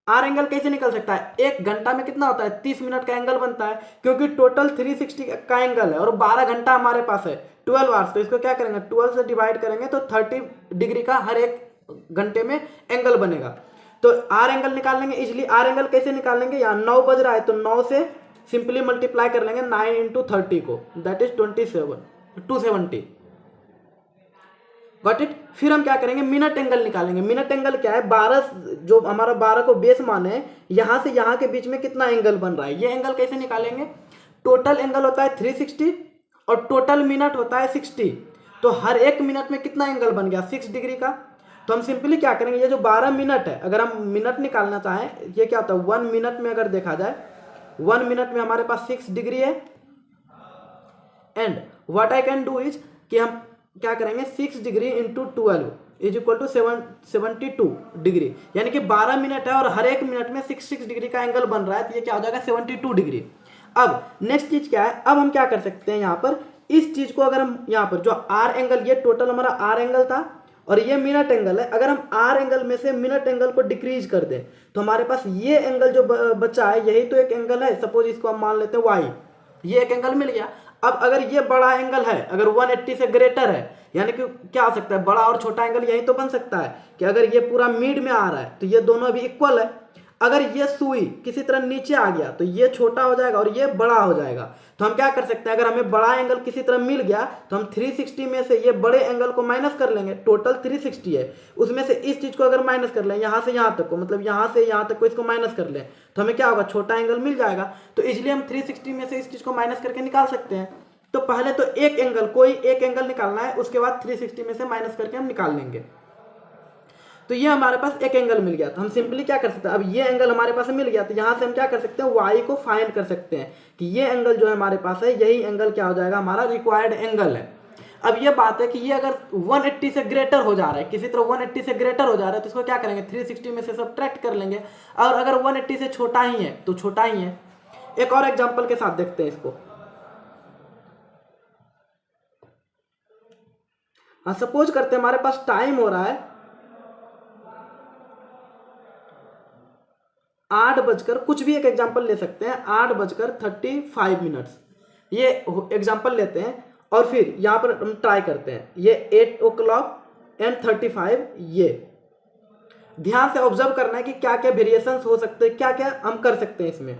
आर एंगल कैसे निकल सकता है, एक घंटा में कितना होता है 30 मिनट का एंगल बनता है, क्योंकि टोटल 360 का एंगल है और 12 घंटा हमारे पास है 12 आवर्स। तो इसको क्या करेंगे 12 से डिवाइड करेंगे तो 30 डिग्री का हर एक घंटे में एंगल बनेगा। तो आर एंगल निकाल लेंगे इजिली। आर एंगल कैसे निकालेंगे, यहाँ 9 बज रहा है तो 9 से सिंपली मल्टीप्लाई कर लेंगे 9 इंटू 30 को, दैट इज 270। Got it. फिर हम क्या करेंगे मिनट एंगल निकालेंगे। मिनट एंगल क्या है, 12 जो हमारा 12 को बेस माने, यहां से यहां के बीच में कितना एंगल बन रहा है, ये एंगल कैसे निकालेंगे, टोटल एंगल होता है 360 और टोटल मिनट होता है 60, तो हर एक मिनट में कितना एंगल बन गया 6 डिग्री का। तो हम सिंपली क्या करेंगे, ये जो 12 मिनट है, अगर हम मिनट निकालना चाहें, ये क्या होता है 1 मिनट में अगर देखा जाए 1 मिनट में हमारे पास 6 डिग्री है। And what I can do is कि हम क्या करेंगे 6 degree into 12 is equal to 72 degree, यानी कि 12 मिनट है और हर एक मिनट में 6 डिग्री का एंगल बन रहा है, तो ये क्या हो जाएगा 72 डिग्री। अब नेक्स्ट चीज क्या है, अब हम क्या कर सकते हैं यहाँ पर इस चीज को, अगर हम यहाँ पर जो आर एंगल, ये टोटल हमारा आर एंगल था और ये मिनट एंगल है, अगर हम आर एंगल में से मिनट एंगल को डिक्रीज कर दें तो हमारे पास ये एंगल जो बचा है यही तो एक एंगल है। सपोज इसको हम मान लेते हैं वाई, ये एक एंगल मिल गया। अब अगर ये बड़ा एंगल है, अगर 180 से ग्रेटर है, यानी कि क्या हो सकता है बड़ा और छोटा एंगल यही तो बन सकता है कि अगर ये पूरा मिड में आ रहा है तो ये दोनों अभी इक्वल है। अगर ये सुई किसी तरह नीचे आ गया तो ये छोटा हो जाएगा और ये बड़ा हो जाएगा। तो हम क्या कर सकते हैं, अगर हमें बड़ा एंगल किसी तरह मिल गया तो हम 360 में से ये बड़े एंगल को माइनस कर लेंगे। टोटल 360 है, उसमें से इस चीज को अगर माइनस कर लें यहाँ से यहाँ तक को, मतलब यहाँ से यहाँ तक को इसको माइनस कर लें तो हमें क्या होगा छोटा एंगल मिल जाएगा। तो इसलिए हम 360 में से इस चीज को माइनस करके निकाल सकते हैं। तो पहले तो एक एंगल, कोई एक एंगल निकालना है, उसके बाद 360 में से माइनस करके हम निकाल लेंगे। तो ये हमारे पास एक एंगल मिल गया, तो हम सिंपली क्या कर सकते हैं, अब ये एंगल हमारे पास मिल गया तो यहाँ से हम क्या कर सकते हैं वाई को फाइंड कर सकते हैं कि ये एंगल जो है हमारे पास है यही एंगल क्या हो जाएगा हमारा रिक्वायर्ड एंगल है। अब ये बात है कि ये अगर 180 से ग्रेटर हो जा रहा है, किसी तरह 180 से ग्रेटर हो जा रहा है तो इसको क्या करेंगे 360 में से सब्ट्रैक्ट कर लेंगे, और अगर 180 से छोटा ही है तो छोटा ही है। एक और एग्जाम्पल के साथ देखते हैं इसको। हाँ, सपोज करते हैं हमारे पास टाइम हो रहा है 8 बजकर, कुछ भी एक एग्जाम्पल ले सकते हैं, 8:35 ये एग्जाम्पल लेते हैं और फिर यहाँ पर हम ट्राई करते हैं ये 8:35 ये ध्यान से ऑब्जर्व करना है कि क्या क्या वेरिएशंस हो सकते हैं, क्या क्या हम कर सकते हैं। इसमें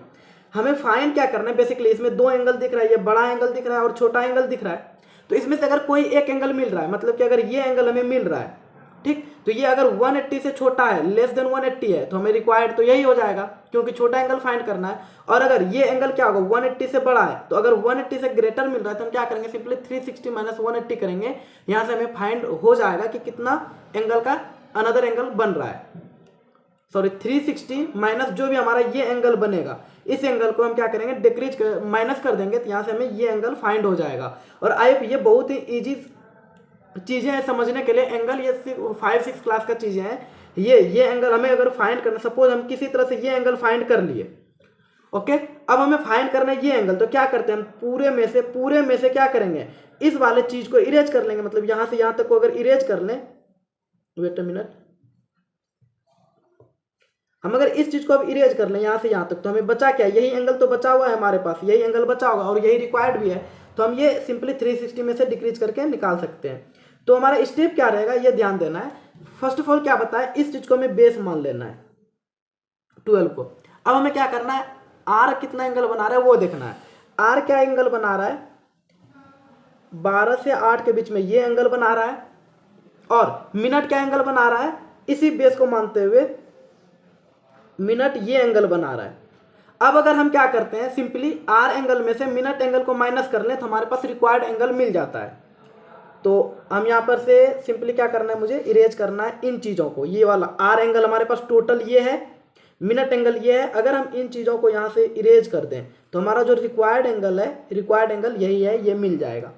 हमें फाइंड क्या करना है बेसिकली, इसमें दो एंगल दिख रहा है, ये बड़ा एंगल दिख रहा है और छोटा एंगल दिख रहा है। तो इसमें से अगर कोई एक एंगल मिल रहा है, मतलब कि अगर ये एंगल हमें मिल रहा है, ठीक, तो ये अगर 180 से छोटा है, लेस देन 180 है, तो हमें रिक्वायर्ड तो यही हो जाएगा क्योंकि छोटा एंगल फाइंड करना है। और अगर ये एंगल क्या होगा 180 से बड़ा है, तो अगर 180 से ग्रेटर मिल रहा है तो हम क्या करेंगे सिंपली 360 माइनस 180 करेंगे, यहां से हमें फाइंड हो जाएगा कि कितना एंगल का अनदर एंगल बन रहा है। सॉरी 360 माइनस जो भी हमारा ये एंगल बनेगा, इस एंगल को हम क्या करेंगे, डिक्रीज कर माइनस कर देंगे, तो यहाँ से हमें ये एंगल फाइंड हो जाएगा। और आई ये बहुत ही ईजी चीज़ें हैं समझने के लिए, एंगल ये 5-6 क्लास का चीज़ें हैं। ये एंगल हमें अगर फाइंड करना, सपोज हम किसी तरह से ये एंगल फाइंड कर लिए, ओके, अब हमें फाइंड करना है ये एंगल, तो क्या करते हैं हम पूरे में से क्या करेंगे, इस वाले चीज को इरेज कर लेंगे, मतलब यहां से यहां तक को अगर इरेज कर लें, वेट अ मिनट, हम अगर इस चीज को अब इरेज कर लें यहां से यहां तक, तो हमें बचा क्या, यही एंगल तो बचा हुआ है हमारे पास, यही एंगल बचा होगा और यही रिक्वायर्ड भी है, तो हम ये सिंपली 360 में से डिक्रीज करके निकाल सकते हैं। तो हमारा स्टेप क्या रहेगा ये ध्यान देना है। फर्स्ट ऑफ ऑल क्या बताया, इस चीज को हमें बेस मान लेना है 12 को। अब हमें क्या करना है, आर कितना एंगल बना रहा है वो देखना है। आर क्या एंगल बना रहा है, 12 से 8 के बीच में ये एंगल बना रहा है, और मिनट क्या एंगल बना रहा है, इसी बेस को मानते हुए मिनट ये एंगल बना रहा है। अब अगर हम क्या करते हैं, सिंपली आर एंगल में से मिनट एंगल को माइनस कर लें तो हमारे पास रिक्वायर्ड एंगल मिल जाता है। तो हम यहाँ पर से सिंपली क्या करना है, मुझे इरेज करना है इन चीज़ों को, ये वाला आर एंगल हमारे पास टोटल ये है, मिनट एंगल ये है, अगर हम इन चीज़ों को यहाँ से इरेज कर दें तो हमारा जो रिक्वायर्ड एंगल है, रिक्वायर्ड एंगल यही है, ये मिल जाएगा।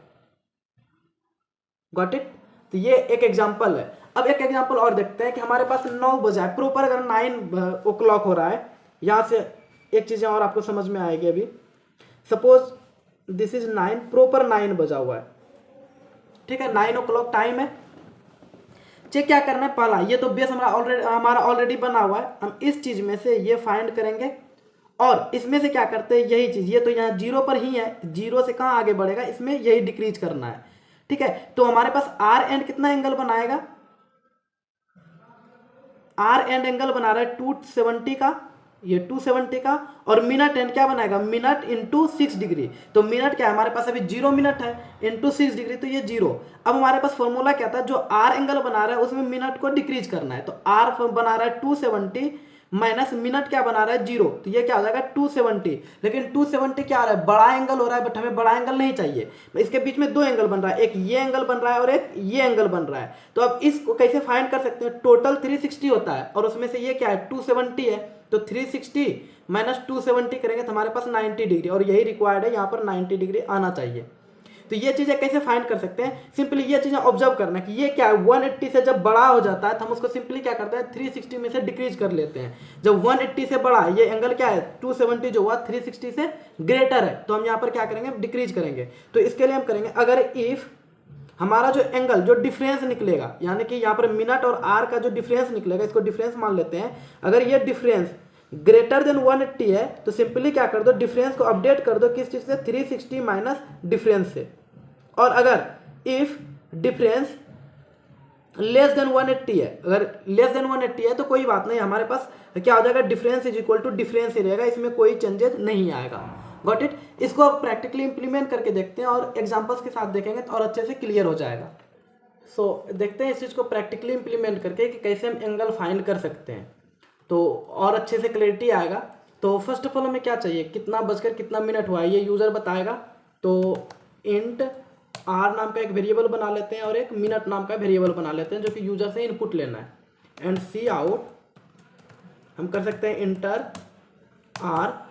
Got it. तो ये एक एग्जांपल है। अब एक एग्जांपल और देखते हैं कि हमारे पास 9 बजा है, प्रॉपर अगर 9 o'clock हो रहा है, यहाँ से एक चीज़ें और आपको समझ में आएगी अभी। सपोज दिस इज 9, प्रॉपर 9 बजा हुआ है, ठीक है, 9 o'clock टाइम है। चेक क्या करना है, पहला ये तो बेस हमारा ऑलरेडी बना हुआ है, हम इस चीज में से ये फाइंड करेंगे और इसमें से क्या करते हैं, यही चीज, ये तो यहाँ 0 पर ही है, 0 से कहाँ आगे बढ़ेगा, इसमें यही डिक्रीज करना है, ठीक है। तो हमारे पास आर एंड कितना एंगल बनाएगा, आर एंड एंगल बना रहा है 270 का, ये 270 का, और मिनट एंड क्या बनाएगा, मिनट इंटू 6 डिग्री। तो मिनट क्या है हमारे पास, अभी 0 मिनट है, इंटू 6 डिग्री, तो ये 0। अब हमारे पास फॉर्मूला क्या था, जो आर एंगल बना रहा है उसमें मिनट को डिक्रीज करना है, तो आर बना रहा है 270 माइनस मिनट क्या बना रहा है 0, तो ये क्या हो जाएगा 270। लेकिन 270 क्या आ रहा है, बड़ा एंगल हो रहा है, बट हमें बड़ा एंगल नहीं चाहिए, इसके बीच में 2 एंगल बन रहा है, एक ये एंगल बन रहा है और एक ये एंगल बन रहा है। तो अब इसको कैसे फाइंड कर सकते हैं, टोटल 360 होता है और उसमें से ये क्या है 270 है, तो 360 माइनस 270 करेंगे तो हमारे पास 90 डिग्री, और यही रिक्वायर्ड है, यहाँ पर 90 डिग्री आना चाहिए। तो ये चीज़ें कैसे फाइंड कर सकते हैं, सिंपली ये चीज़ें ऑब्जर्व करना कि ये क्या है, 180 से जब बड़ा हो जाता है तो हम उसको सिंपली क्या करते हैं 360 में से डिक्रीज कर लेते हैं। जब 180 से बड़ा है, ये एंगल क्या है 270 जो हुआ 360 से ग्रेटर है, तो हम यहाँ पर क्या करेंगे डिक्रीज करेंगे। तो इसके लिए हम करेंगे, अगर इफ हमारा जो एंगल जो डिफरेंस निकलेगा, यानी कि यहाँ पर मिनट और आर का जो डिफरेंस निकलेगा, इसको डिफरेंस मान लेते हैं, अगर ये डिफरेंस ग्रेटर देन 180 है तो सिंपली क्या कर दो, डिफरेंस को अपडेट कर दो किस चीज से, 360 माइनस डिफरेंस से। और अगर इफ डिफरेंस लेस देन 180 है, अगर लेस देन 180 है तो कोई बात नहीं, हमारे पास क्या हो जाएगा, difference is equal to difference ही रहेगा, इसमें कोई चेंजेस नहीं आएगा। Got it. इसको आप प्रैक्टिकली इंप्लीमेंट करके देखते हैं और एग्जांपल्स के साथ देखेंगे तो और अच्छे से क्लियर हो जाएगा। सो देखते हैं इस चीज़ को प्रैक्टिकली इंप्लीमेंट करके कि कैसे हम एंगल फाइंड कर सकते हैं, तो और अच्छे से क्लैरिटी आएगा। तो फर्स्ट ऑफ ऑल हमें क्या चाहिए, कितना बजकर कितना मिनट हुआ है ये यूज़र बताएगा। तो इंट आर नाम का एक वेरिएबल बना लेते हैं और एक मिनट नाम का वेरिएबल बना लेते हैं जो कि यूज़र से इनपुट लेना है। एंड सी आउट हम कर सकते हैं enter R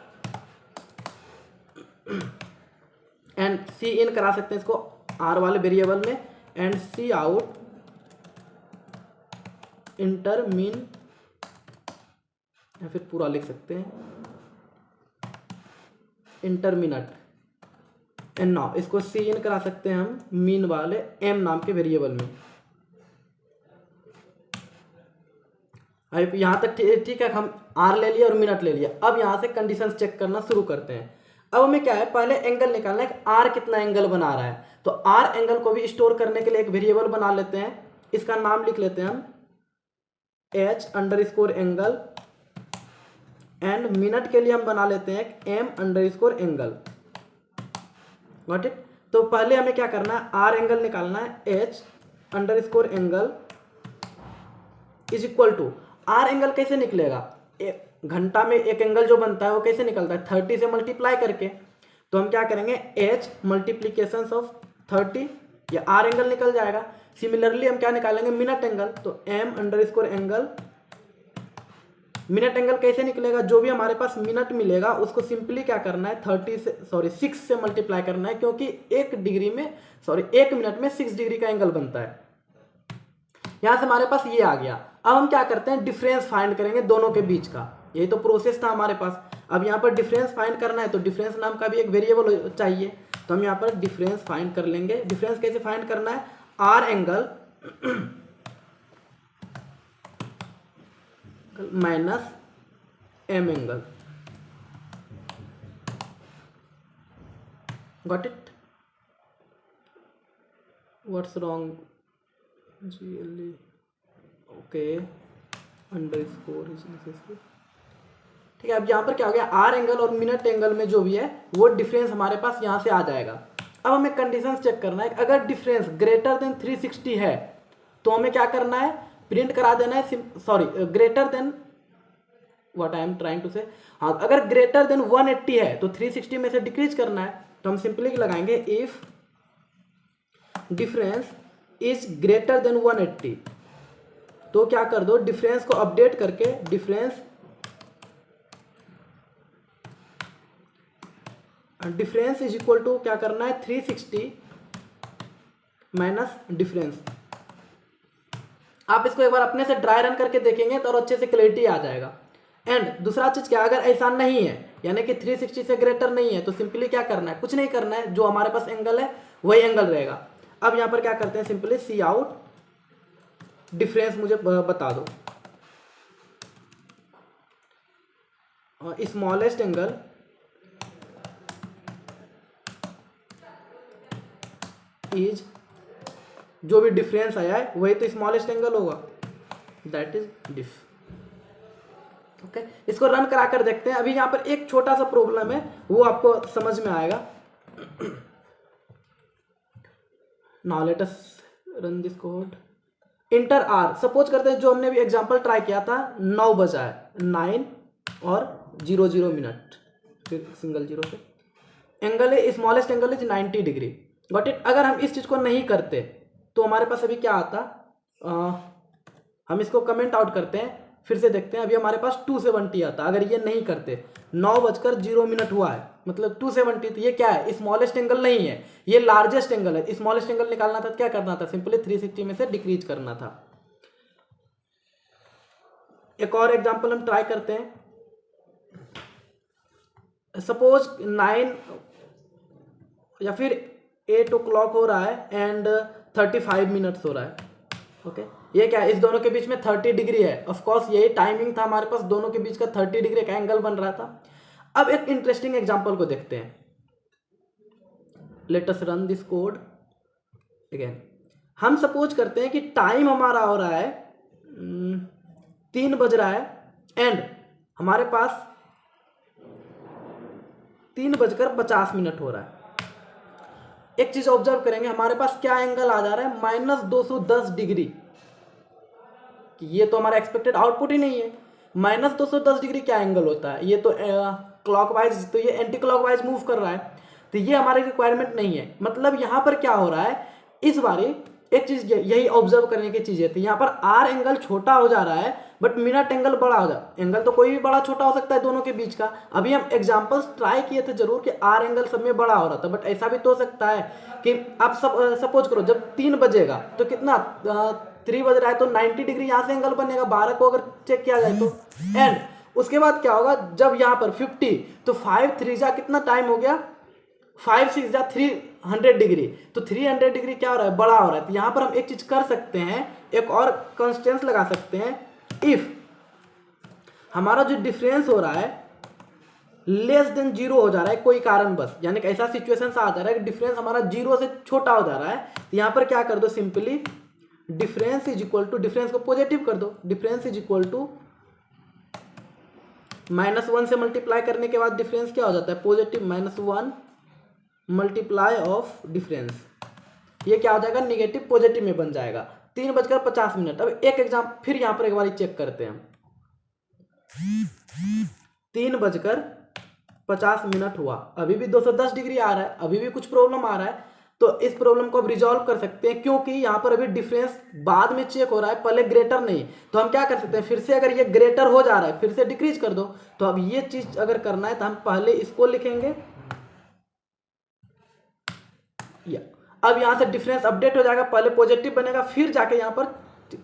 and cin करा सकते हैं इसको आर वाले वेरिएबल में, and cout enter min, या फिर पूरा लिख सकते हैं इंटर मिनट, एंड नाउ इसको सी इन करा सकते हैं हम मीन वाले एम नाम के वेरिएबल में। यहाँ तक ठीक है, हम आर ले लिया और मिनट ले लिया। अब यहाँ से कंडीशंस चेक करना शुरू करते हैं। अब हमें क्या है, पहले एंगल निकालना है कि आर कितना एंगल बना रहा है। तो आर एंगल को भी स्टोर करने के लिए एक वेरिएबल बना लेते हैं, इसका नाम लिख लेते हैं हम h_अंडरस्कोर एंगल, एंड मिनट के लिए हम बना लेते हैं m_अंडरस्कोर एंगल। Got it. तो पहले हमें क्या करना है, आर एंगल निकालना है, h_अंडरस्कोर angle is equal to, R angle कैसे निकलेगा, घंटा में एक एंगल जो बनता है वो कैसे निकलता है 30 से मल्टीप्लाई करके। तो हम क्या करेंगे, h मल्टीप्लीकेशन ऑफ 30, ये आर एंगल निकल जाएगा। सिमिलरली हम क्या निकालेंगे, मिनट एंगल, तो m_अंडरस्कोर एंगल मिनट एंगल कैसे निकलेगा, जो भी हमारे पास मिनट मिलेगा उसको सिंपली क्या करना है 6 से मल्टीप्लाई करना है, क्योंकि 1 मिनट में 6 डिग्री का एंगल बनता है। यहां से हमारे पास ये आ गया। अब हम क्या करते हैं, डिफरेंस फाइंड करेंगे दोनों के बीच का। यही तो प्रोसेस था हमारे पास। अब यहाँ पर डिफरेंस फाइंड करना है तो डिफरेंस नाम का भी एक वेरिएबल चाहिए, तो हम यहाँ पर डिफरेंस फाइंड कर लेंगे। डिफरेंस कैसे फाइंड करना है, R angle minus M angle. Got it? What's wrong? GLE okay underscore is necessary. ठीक है, अब यहाँ पर क्या हो गया, आर एंगल और मिनट एंगल में जो भी है वो डिफरेंस हमारे पास यहाँ से आ जाएगा। अब हमें कंडीशन चेक करना है, अगर डिफरेंस ग्रेटर देन 360 है तो हमें क्या करना है, प्रिंट करा देना है, greater than what I am trying to say, हाँ अगर ग्रेटर देन 180 है तो 360 में से डिक्रीज करना है, तो हम सिंपली लगाएंगे if difference is greater then 180। तो क्या कर दो, डिफरेंस को अपडेट करके डिफरेंस इज इक्वल टू क्या करना है 360 माइनस डिफरेंस। आप इसको एक बार अपने से ड्राई रन करके देखेंगे तो और अच्छे से क्लैरिटी आ जाएगा। एंड दूसरा चीज क्या, अगर ऐसा नहीं है यानी कि 360 से ग्रेटर नहीं है तो सिंपली क्या करना है, कुछ नहीं करना है, जो हमारे पास एंगल है वही एंगल रहेगा। अब यहां पर क्या करते हैं, सिंपली सी आउट डिफरेंस मुझे बता दो, स्मॉलेस्ट एंगल इज, जो भी डिफरेंस आया है वही तो स्मॉलेस्ट एंगल होगा, दैट इज डिफ। ओके, इसको रन करा कर देखते हैं। अभी यहां पर एक छोटा सा प्रॉब्लम है, वो आपको समझ में आएगा। Now let us run this code. Enter R, suppose करते हैं जो हमने भी एग्जांपल ट्राई किया था 9 बजा है, 9 और 00 मिनट, फिर सिंगल जीरो से एंगल है, smallest angle is 90 degree. Got it? अगर हम इस चीज को नहीं करते तो हमारे पास अभी क्या आता, हम इसको कमेंट आउट करते हैं, फिर से देखते हैं। अभी हमारे पास 270 आता अगर ये नहीं करते। 9:0 हुआ है, मतलब 270, तो ये क्या है, स्मॉलेस्ट एंगल नहीं है, ये लार्जेस्ट एंगल है। स्मॉलेस्ट एंगल निकालना था तो क्या करना था, सिंपली 360 में से डिक्रीज करना था। एक और एग्जांपल हम ट्राई करते हैं। सपोज 9 या फिर 8 o'clock हो रहा है एंड 35 मिनट्स हो रहा है। ओके, ये क्या है, इस दोनों के बीच में 30 डिग्री है। ऑफ कोर्स यही टाइमिंग था हमारे पास, दोनों के बीच का 30 डिग्री का एंगल बन रहा था। अब एक इंटरेस्टिंग एग्जांपल को देखते हैं। Late us run this code again. हम सपोज करते हैं कि टाइम हमारा हो रहा है 3 बज रहा है एंड हमारे पास 3:50 हो रहा है। एक चीज ऑब्जर्व करेंगे, हमारे पास क्या एंगल आ जा रहा है, -210 डिग्री। ये तो हमारा एक्सपेक्टेड आउटपुट ही नहीं है। -210 डिग्री क्या एंगल होता है, ये तो क्लॉकवाइज, तो ये एंटी क्लॉकवाइज मूव कर रहा है, तो ये हमारी रिक्वायरमेंट नहीं है। मतलब यहाँ पर क्या हो रहा है, इस बारी एक चीज यही ऑब्जर्व करने की चीज थी, यहाँ पर आर एंगल छोटा हो जा रहा है बट मिनट एंगल बड़ा हो जा रहा है। एंगल तो कोई भी बड़ा छोटा हो सकता है दोनों के बीच का। अभी हम एग्जांपल्स ट्राई किए थे जरूर कि आर एंगल सब में बड़ा हो रहा था, बट ऐसा भी तो हो सकता है कि आप सब सपोज करो जब 3 बजेगा तो कितना 3 बज रहा है तो 90 डिग्री यहाँ से एंगल बनेगा, 12 को अगर चेक किया जाए तो। एंड उसके बाद क्या होगा, जब यहाँ पर 50 तो 5 3 जा कितना टाइम हो गया, 5 6 जा 300 डिग्री, तो 300 डिग्री क्या हो रहा है, बड़ा हो रहा है। तो यहाँ पर हम एक चीज कर सकते हैं, एक और कंस्टेंस लगा सकते हैं, इफ हमारा जो डिफरेंस हो रहा है लेस देन 0 हो जा रहा है कोई कारण बस, यानी कि ऐसा सिचुएशन आ जा रहा है कि डिफरेंस हमारा 0 से छोटा हो जा रहा है, तो यहाँ पर क्या कर दो, simply difference is equal to, difference को पॉजिटिव कर दो, डिफरेंस इज इक्वल टू -1 से मल्टीप्लाई करने के बाद डिफरेंस क्या हो जाता है, पॉजिटिव -1 मल्टीप्लाई ऑफ डिफरेंस, ये क्या हो जाएगा, निगेटिव पॉजिटिव में बन जाएगा। 3:50। अब एक एग्जाम फिर यहां पर एक बार चेक करते हैं हम। 3:50 हुआ, अभी भी 210 डिग्री आ रहा है, अभी भी कुछ प्रॉब्लम आ रहा है। तो इस प्रॉब्लम को अब रिजॉल्व कर सकते हैं, क्योंकि यहाँ पर अभी डिफरेंस बाद में चेक हो रहा है, पहले ग्रेटर नहीं। तो हम क्या कर सकते हैं, फिर से अगर ये ग्रेटर हो जा रहा है फिर से डिक्रीज कर दो। तो अब ये चीज अगर करना है तो हम पहले इसको लिखेंगे, या अब यहाँ से डिफरेंस अपडेट हो जाएगा, पहले पॉजिटिव बनेगा, फिर जाके यहाँ पर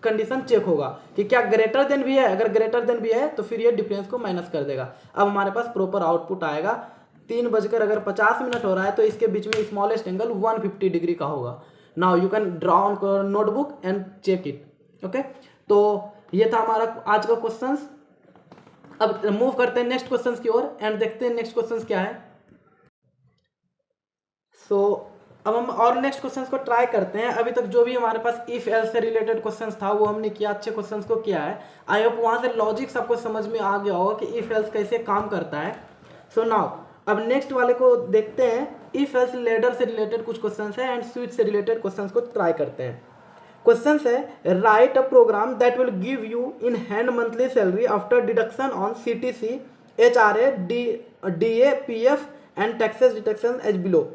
कंडीशन चेक होगा कि क्या ग्रेटर देन भी है। अगर ग्रेटर देन भी है तो फिर ये डिफरेंस को माइनस कर देगा। अब हमारे पास प्रॉपर आउटपुट आएगा। 3:50 हो रहा है तो इसके बीच में स्मॉलेस्ट एंगल 150 डिग्री का होगा। Now you can draw on notebook and check it. Okay, तो ये था हमारा आज का क्वेश्चन। अब मूव करते हैं नेक्स्ट क्वेश्चन की ओर एंड देखते हैं नेक्स्ट क्वेश्चन क्या है। सो अब हम और नेक्स्ट क्वेश्चंस को ट्राई करते हैं। अभी तक जो भी हमारे पास इफ एल्स से रिलेटेड क्वेश्चंस था वो हमने किया, अच्छे क्वेश्चंस को किया है। आई होप वहाँ से लॉजिक सबको समझ में आ गया होगा कि इफ एल्स कैसे काम करता है। सो नाउ अब नेक्स्ट वाले को देखते हैं। इफ एल्स लेडर से रिलेटेड कुछ क्वेश्चंस है एंड स्विच से रिलेटेड क्वेश्चंस को ट्राई करते हैं। क्वेश्चन है write a program that will give you in hand monthly salary after deduction on CTC, HRA, DA, PF and taxes deduction as below.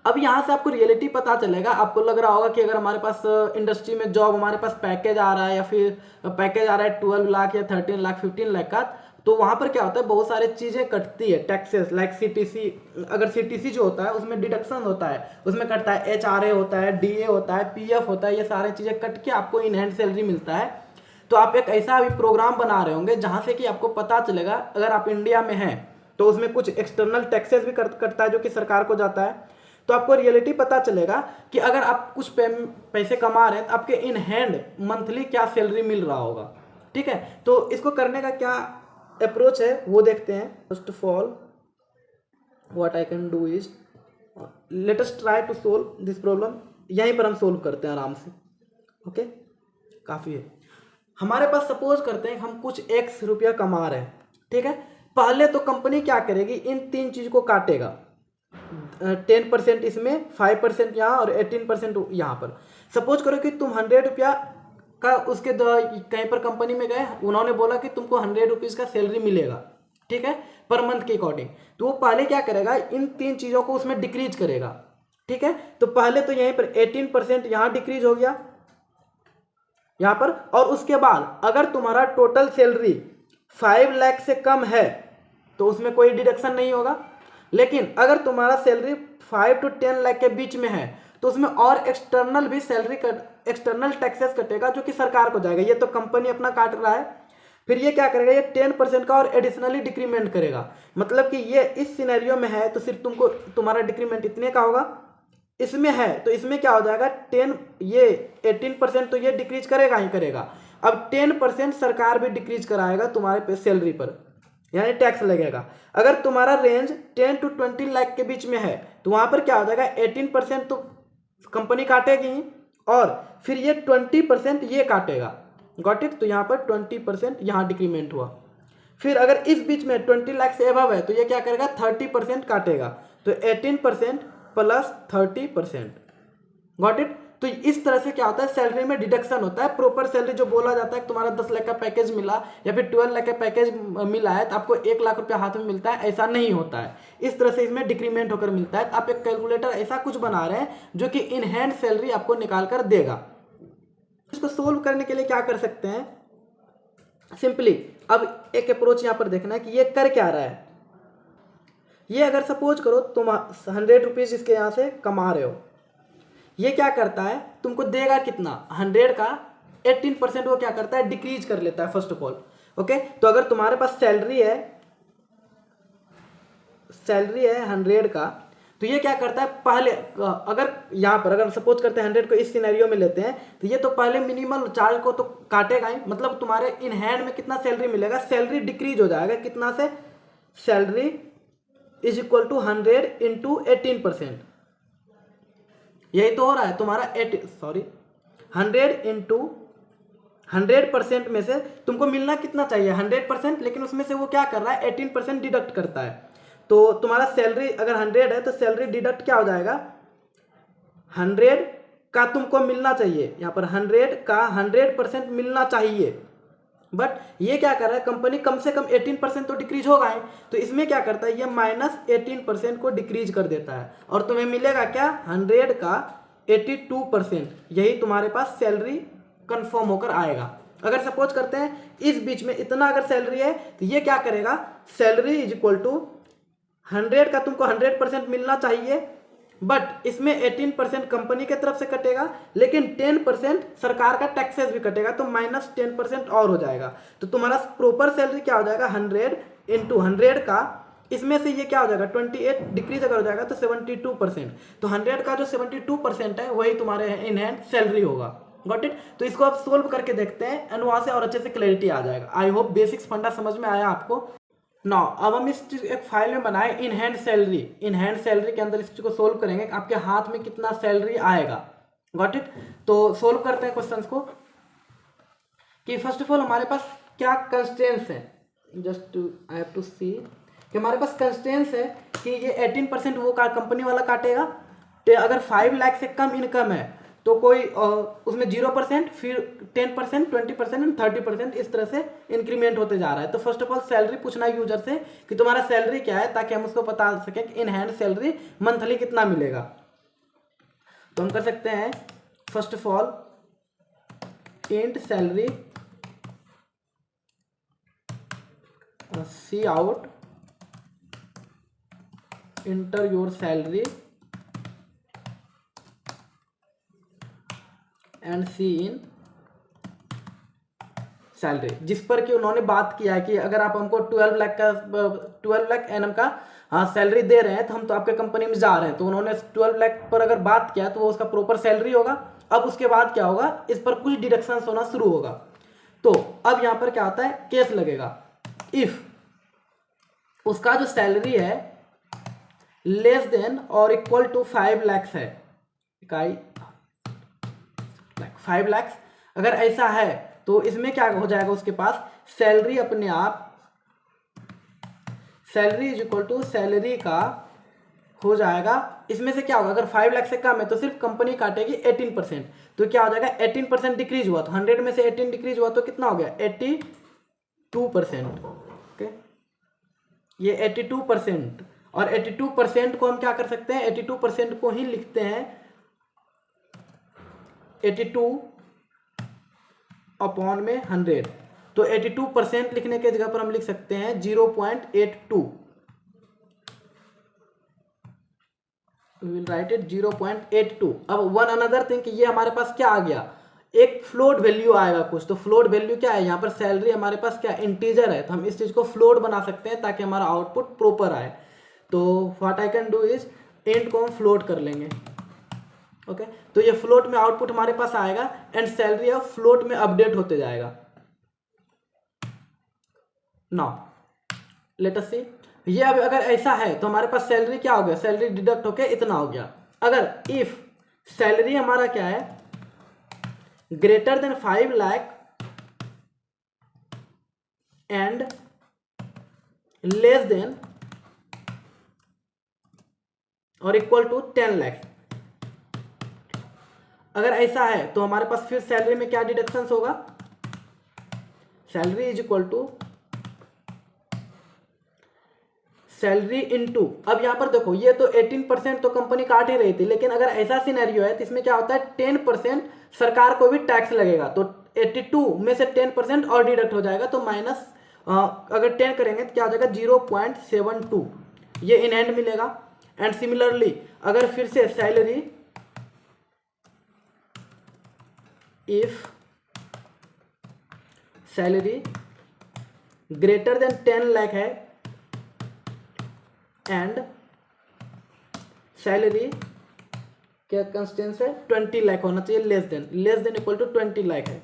अब यहाँ से आपको रियलिटी पता चलेगा। आपको लग रहा होगा कि अगर हमारे पास इंडस्ट्री में जॉब, हमारे पास पैकेज आ रहा है या फिर पैकेज आ रहा है 12 लाख या 13 लाख 15 लाख का, तो वहाँ पर क्या होता है, बहुत सारी चीज़ें कटती है टैक्सेस, लाइक CTC। अगर CTC जो होता है उसमें डिडक्शन होता है, उसमें कटता है HRA होता है, DA होता है, PF होता है, ये सारी चीज़ें कट के आपको इन हैंड सैलरी मिलता है। तो आप एक ऐसा अभी प्रोग्राम बना रहे होंगे जहाँ से कि आपको पता चलेगा अगर आप इंडिया में हैं तो उसमें कुछ एक्सटर्नल टैक्सेस भी कटता है जो कि सरकार को जाता है। तो आपको रियलिटी पता चलेगा कि अगर आप कुछ पैसे कमा रहे हैं तो आपके इन हैंड मंथली क्या सैलरी मिल रहा होगा। ठीक है, तो इसको करने का क्या अप्रोच है वो देखते हैं। First of all what I can do is let us try to solve this problem. यहीं पर हम सोल्व करते हैं आराम से। ओके, काफ़ी है। हमारे पास सपोज करते हैं हम कुछ x रुपया कमा रहे हैं। ठीक है, पहले तो कंपनी क्या करेगी, इन 3 चीज़ को काटेगा। 10% इसमें, 5% यहाँ और 18% यहाँ पर। सपोज करो कि तुम 100 रुपया का उसके कहीं पर कंपनी में गए, उन्होंने बोला कि तुमको 100 रुपीज़ का सैलरी मिलेगा। ठीक है, पर मंथ के अकॉर्डिंग। तो वो पहले क्या करेगा, इन 3 चीज़ों को उसमें डिक्रीज करेगा। ठीक है, तो पहले तो यहीं पर 18% यहाँ डिक्रीज हो गया यहाँ पर। और उसके बाद अगर तुम्हारा टोटल सैलरी 5 लाख से कम है तो उसमें कोई डिडक्शन नहीं होगा। लेकिन अगर तुम्हारा सैलरी 5 to 10 लाख के बीच में है तो उसमें और एक्सटर्नल भी सैलरी एक्सटर्नल टैक्सेस कटेगा जो कि सरकार को जाएगा। ये तो कंपनी अपना काट रहा है, फिर ये क्या करेगा, ये 10% का और एडिशनली डिक्रीमेंट करेगा। मतलब कि ये इस सिनेरियो में है तो सिर्फ तुमको तुम्हारा डिक्रीमेंट इतने का होगा, इसमें है तो इसमें क्या हो जाएगा 10, ये 18% तो ये डिक्रीज करेगा ही करेगा। अब 10% सरकार भी डिक्रीज कराएगा तुम्हारे पे सैलरी पर, यानी टैक्स लगेगा। अगर तुम्हारा रेंज 10 to 20 लाख के बीच में है तो वहाँ पर क्या हो जाएगा, 18% तो कंपनी काटेगी और फिर ये 20% ये काटेगा। Got it. तो यहाँ पर 20% यहाँ डिक्रीमेंट हुआ। फिर अगर इस बीच में 20 लाख से एबव है तो ये क्या करेगा, 30% काटेगा। तो 18% प्लस 30%। Got it. तो इस तरह से क्या होता है, सैलरी में डिडक्शन होता है। प्रॉपर सैलरी जो बोला जाता है, तुम्हारा 10 लाख का पैकेज मिला या फिर 12 लाख का पैकेज मिला है तो आपको 1 लाख रुपया हाथ में मिलता है, ऐसा नहीं होता है। इस तरह से इसमें डिक्रीमेंट होकर मिलता है। तो आप एक कैलकुलेटर ऐसा कुछ बना रहे हैं जो कि इन हैंड सैलरी आपको निकाल कर देगा। इसको सोल्व करने के लिए क्या कर सकते हैं, सिंपली अब एक अप्रोच यहाँ पर देखना है कि ये कर क्या रहा है। ये अगर सपोज करो तुम 100 रुपीज़ इसके यहाँ से कमा रहे हो, ये क्या करता है, तुमको देगा कितना, 100 का 18% वो क्या करता है, डिक्रीज कर लेता है फर्स्ट ऑफ ऑल। ओके, तो अगर तुम्हारे पास सैलरी है 100 का, तो ये क्या करता है, पहले अगर यहाँ पर अगर सपोज करते हैं 100 को इस सिनेरियो में लेते हैं तो ये तो पहले मिनिमम चार्ज को तो काटेगा ही। मतलब तुम्हारे इन हैंड में कितना सैलरी मिलेगा, सैलरी डिक्रीज हो जाएगा कितना say, salary is equal to 100 into 18%। यही तो हो रहा है तुम्हारा 100 इंटू 100% में से तुमको मिलना कितना चाहिए, 100%, लेकिन उसमें से वो क्या कर रहा है, 18% डिडक्ट करता है। तो तुम्हारा सैलरी अगर 100 है तो सैलरी डिडक्ट क्या हो जाएगा, 100 का तुमको मिलना चाहिए, यहाँ पर 100 का 100% मिलना चाहिए। बट ये क्या कर रहा है, कंपनी कम से कम 18% तो डिक्रीज होगा ही, तो इसमें क्या करता है, ये -18% को डिक्रीज कर देता है और तुम्हें मिलेगा क्या, 100 का 82%, यही तुम्हारे पास सैलरी कंफर्म होकर आएगा। अगर सपोज करते हैं इस बीच में इतना अगर सैलरी है तो ये क्या करेगा, सैलरी इज इक्वल टू 100 का तुमको 100% मिलना चाहिए, बट इसमें 18% कंपनी के तरफ से कटेगा, लेकिन 10% सरकार का टैक्सेस भी कटेगा, तो -10% और हो जाएगा। तो तुम्हारा प्रॉपर सैलरी क्या हो जाएगा, 100 इंटू 100 का, इसमें से ये क्या हो जाएगा 28 डिक्रीज अगर हो जाएगा तो 72%, तो 100 का जो 72% है वही तुम्हारे इन हैंड सैलरी होगा। Got it. तो इसको आप सोल्व करके देखते हैं एंड वहां से और अच्छे से क्लैरिटी आ जाएगा। आई होप बेसिक्स फंडा समझ में आया आपको। नाउ अब हम इस चीज एक फाइल में बनाए in hand salary, in hand salary के अंदर इस चीज को सोल्व करेंगे कि आपके हाथ में कितना सैलरी आएगा। Got it. तो सोल्व करते हैं क्वेश्चंस को कि फर्स्ट ऑफ ऑल हमारे पास क्या कंस्ट्रेंट्स है, जस्ट आई हैव टू सी कि हमारे पास कंस्ट्रेंट्स है कि ये 18% वो कंपनी वाला काटेगा, तो अगर 5 लाख से कम इनकम है तो कोई उसमें 0%, फिर 10%, 20% एंड 30% इस तरह से इंक्रीमेंट होते जा रहा है। तो फर्स्ट ऑफ ऑल सैलरी पूछना है यूजर से कि तुम्हारा सैलरी क्या है, ताकि हम उसको बता सकें कि इन हैंड सैलरी मंथली कितना मिलेगा। तो हम कर सकते हैं first of all int salary cout enter your salary and cin salary, जिस पर कि उन्होंने बात किया है कि अगर आप हमको 12 लाख एनएम का सैलरी दे रहे हैं तो हम तो आपके कंपनी में जा रहे हैं, तो उन्होंने 12 लाख पर अगर बात किया तो वो उसका प्रॉपर सैलरी होगा। अब उसके बाद क्या होगा, इस पर कुछ डिडक्शंस होना शुरू होगा। तो अब यहां पर क्या होता है, केस लगेगा इफ उसका जो सैलरी है लेस देन और इक्वल टू 5 लाख है, इकाई 5 लाख, अगर ऐसा है तो इसमें क्या हो जाएगा, उसके पास सैलरी अपने आप salary is equal to salary का हो जाएगा। इसमें से क्या होगा, अगर 5 लाख से कम है तो सिर्फ कंपनी काटेगी 18%, तो क्या हो जाएगा 18% डिक्रीज हुआ, तो 100 में से 18 डिक्रीज हुआ तो कितना हो गया 82%। ओके, ये 82%, और 82% को हम क्या कर सकते हैं, 82% को ही लिखते हैं 82 अपॉन में 100, तो 82% लिखने के जगह पर हम लिख सकते हैं 0.82, we will write it 0.82। अब वन अनदर थिंग कि ये हमारे पास क्या आ गया, एक फ्लोट वैल्यू आएगा कुछ, तो फ्लोट वैल्यू क्या है, यहाँ पर सैलरी हमारे पास क्या इंटीजर है, तो हम इस चीज को फ्लोट बना सकते हैं ताकि हमारा आउटपुट प्रॉपर आए। तो what I can do is int को हम फ्लोट कर लेंगे। ओके, तो ये फ्लोट में आउटपुट हमारे पास आएगा एंड सैलरी ऑफ फ्लोट में अपडेट होते जाएगा। नाउ लेट अस सी, ये अब अगर ऐसा है तो हमारे पास सैलरी क्या हो गया, सैलरी डिडक्ट होके इतना हो गया। अगर इफ सैलरी हमारा क्या है greater then 5 lakh and less than और इक्वल टू 10 लाख, अगर ऐसा है तो हमारे पास फिर सैलरी में क्या डिडक्शन होगा, salary is equal to salary into, अब यहां पर देखो ये तो 18% तो कंपनी काट ही रही थी, लेकिन अगर ऐसा सिनेरियो है तो इसमें क्या होता है 10% सरकार को भी टैक्स लगेगा, तो 82 में से 10% और डिडक्ट हो जाएगा, तो माइनस अगर 10 करेंगे तो क्या हो जाएगा 0.72, ये इन हैंड मिलेगा। एंड सिमिलरली अगर फिर से salary if salary greater than 10 lakh है एंड सैलरी क्या कंस्टेंस है 20 लाख होना चाहिए, less than equal to 20 lakh है,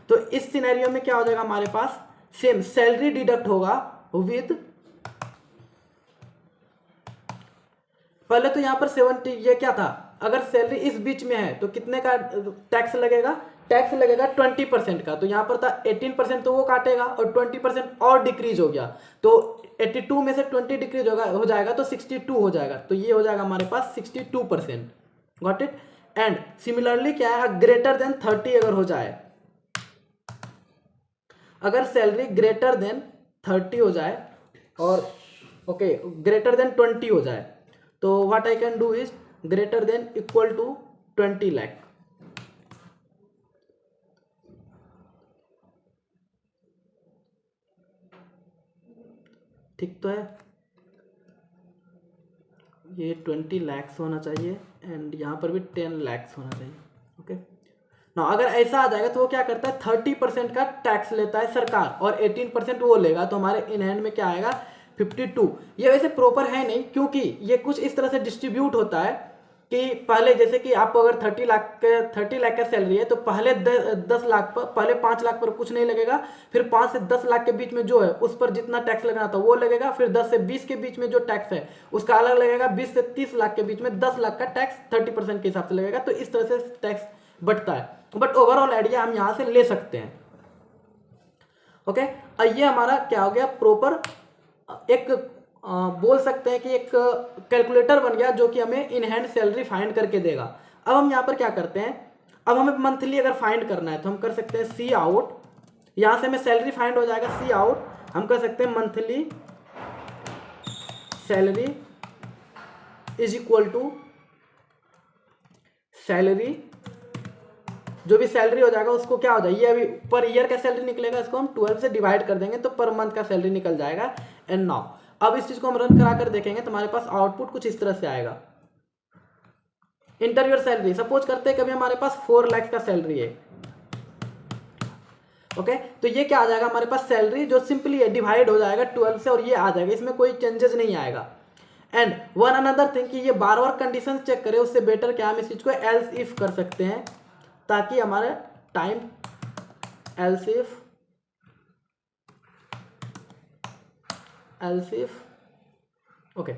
तो इस सिनेरियो में क्या हो जाएगा हमारे पास सेम सैलरी डिडक्ट होगा विद, पहले तो यहां पर 70, ये क्या था, अगर सैलरी इस बीच में है तो कितने का टैक्स लगेगा, टैक्स लगेगा 20% का, तो यहां पर था 18% तो वो काटेगा और 20% और डिक्रीज हो गया, तो 82 में से 20 डिक्रीज हो जाएगा तो 62 हो जाएगा, तो ये हो जाएगा हमारे पास 62%। Got it. एंड सिमिलरली क्या है, ग्रेटर देन 30 अगर हो जाए, अगर सैलरी ग्रेटर देन 30 हो जाए और ओके ग्रेटर देन 20 हो जाए, तो what I can do is greater than equal to 20 lakh. ठीक तो है, ये 20 लैक्स होना चाहिए एंड यहाँ पर भी 10 लैक्स होना चाहिए। ओके ना, अगर ऐसा आ जाएगा तो वो क्या करता है 30% का टैक्स लेता है सरकार और 18% वो लेगा, तो हमारे इन हैंड में क्या आएगा 52। ये वैसे प्रॉपर है नहीं, क्योंकि ये कुछ इस तरह से डिस्ट्रीब्यूट होता है कि पहले जैसे कि आपको अगर 30 लाख का सैलरी है तो पहले 10 लाख पर, पहले 5 लाख पर कुछ नहीं लगेगा, फिर 5 से 10 लाख के बीच में जो है उस पर जितना टैक्स लगना था वो लगेगा, फिर 10 से 20 के बीच में जो टैक्स है उसका अलग लगेगा, 20 से 30 लाख के बीच में 10 लाख का टैक्स 30% के हिसाब से लगेगा। तो इस तरह से टैक्स बढ़ता है, बट ओवरऑल आइडिया हम यहाँ से ले सकते हैं। ओके ये हमारा क्या हो गया, प्रॉपर एक बोल सकते हैं कि एक कैलकुलेटर बन गया जो कि हमें इन हैंड सैलरी फाइंड करके देगा। अब हम यहाँ पर क्या करते हैं, अब हमें मंथली अगर फाइंड करना है तो हम कर सकते हैं सी आउट, यहाँ से हमें सैलरी फाइंड हो जाएगा, सी आउट हम कर सकते हैं monthly salary is equal to salary, जो भी सैलरी हो जाएगा उसको क्या हो जाएगा, ये अभी पर ईयर का सैलरी निकलेगा, इसको हम 12 से डिवाइड कर देंगे तो पर मंथ का सैलरी निकल जाएगा। एंड नाउ अब इस चीज को हम रन करा कर देखेंगे तो हमारे पास आउटपुट कुछ इस तरह से आएगा। इंटर योर सैलरी, सपोज करते हैं कभी हमारे पास 4 लाख का सैलरी है। ओके तो ये क्या आ जाएगा हमारे पास सैलरी जो सिंपली है डिवाइड हो जाएगा 12 से और ये आ जाएगा, इसमें कोई चेंजेस नहीं आएगा। एंड वन अनदर थिंग कि ये बार बार कंडीशन चेक करे, उससे बेटर क्या हम इस चीज को एल्स इफ कर सकते हैं ताकि हमारे टाइम एल्स इफ ओके।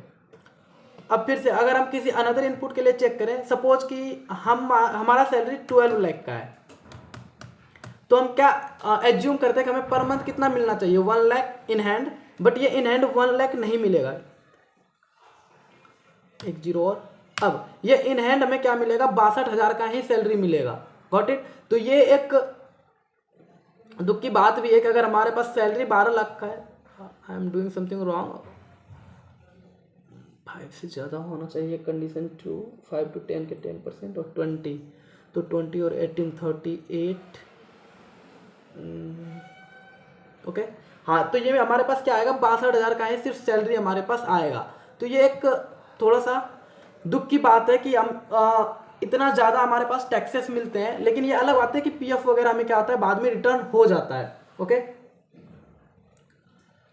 अब फिर से अगर हम किसी अनदर इनपुट के लिए चेक करें, सपोज कि हमारा सैलरी 12 लाख का है, तो हम क्या एज्यूम करते हैं कि हमें पर मंथ कितना मिलना चाहिए 1 लाख इन हैंड, बट ये इन हैंड 1 लाख नहीं मिलेगा, एक जीरो और, अब ये इन हैंड हमें क्या मिलेगा 62,000 का ही सैलरी मिलेगा। Got it. तो ये एक दुख की बात भी है कि अगर हमारे पास सैलरी 12 लाख का है, I am doing something wrong, 5 से ज़्यादा होना चाहिए कंडीशन 2, 5 to 10 के 10% और 20, तो 20 और 18 38। ओके हाँ, तो ये हमारे पास क्या आएगा 62,000 का ही सिर्फ सैलरी हमारे पास आएगा। तो ये एक थोड़ा सा दुख की बात है कि हम इतना ज़्यादा हमारे पास टैक्सेस मिलते हैं, लेकिन ये अलग बात है कि पीएफ वगैरह हमें क्या होता है बाद में रिटर्न हो जाता है। ओके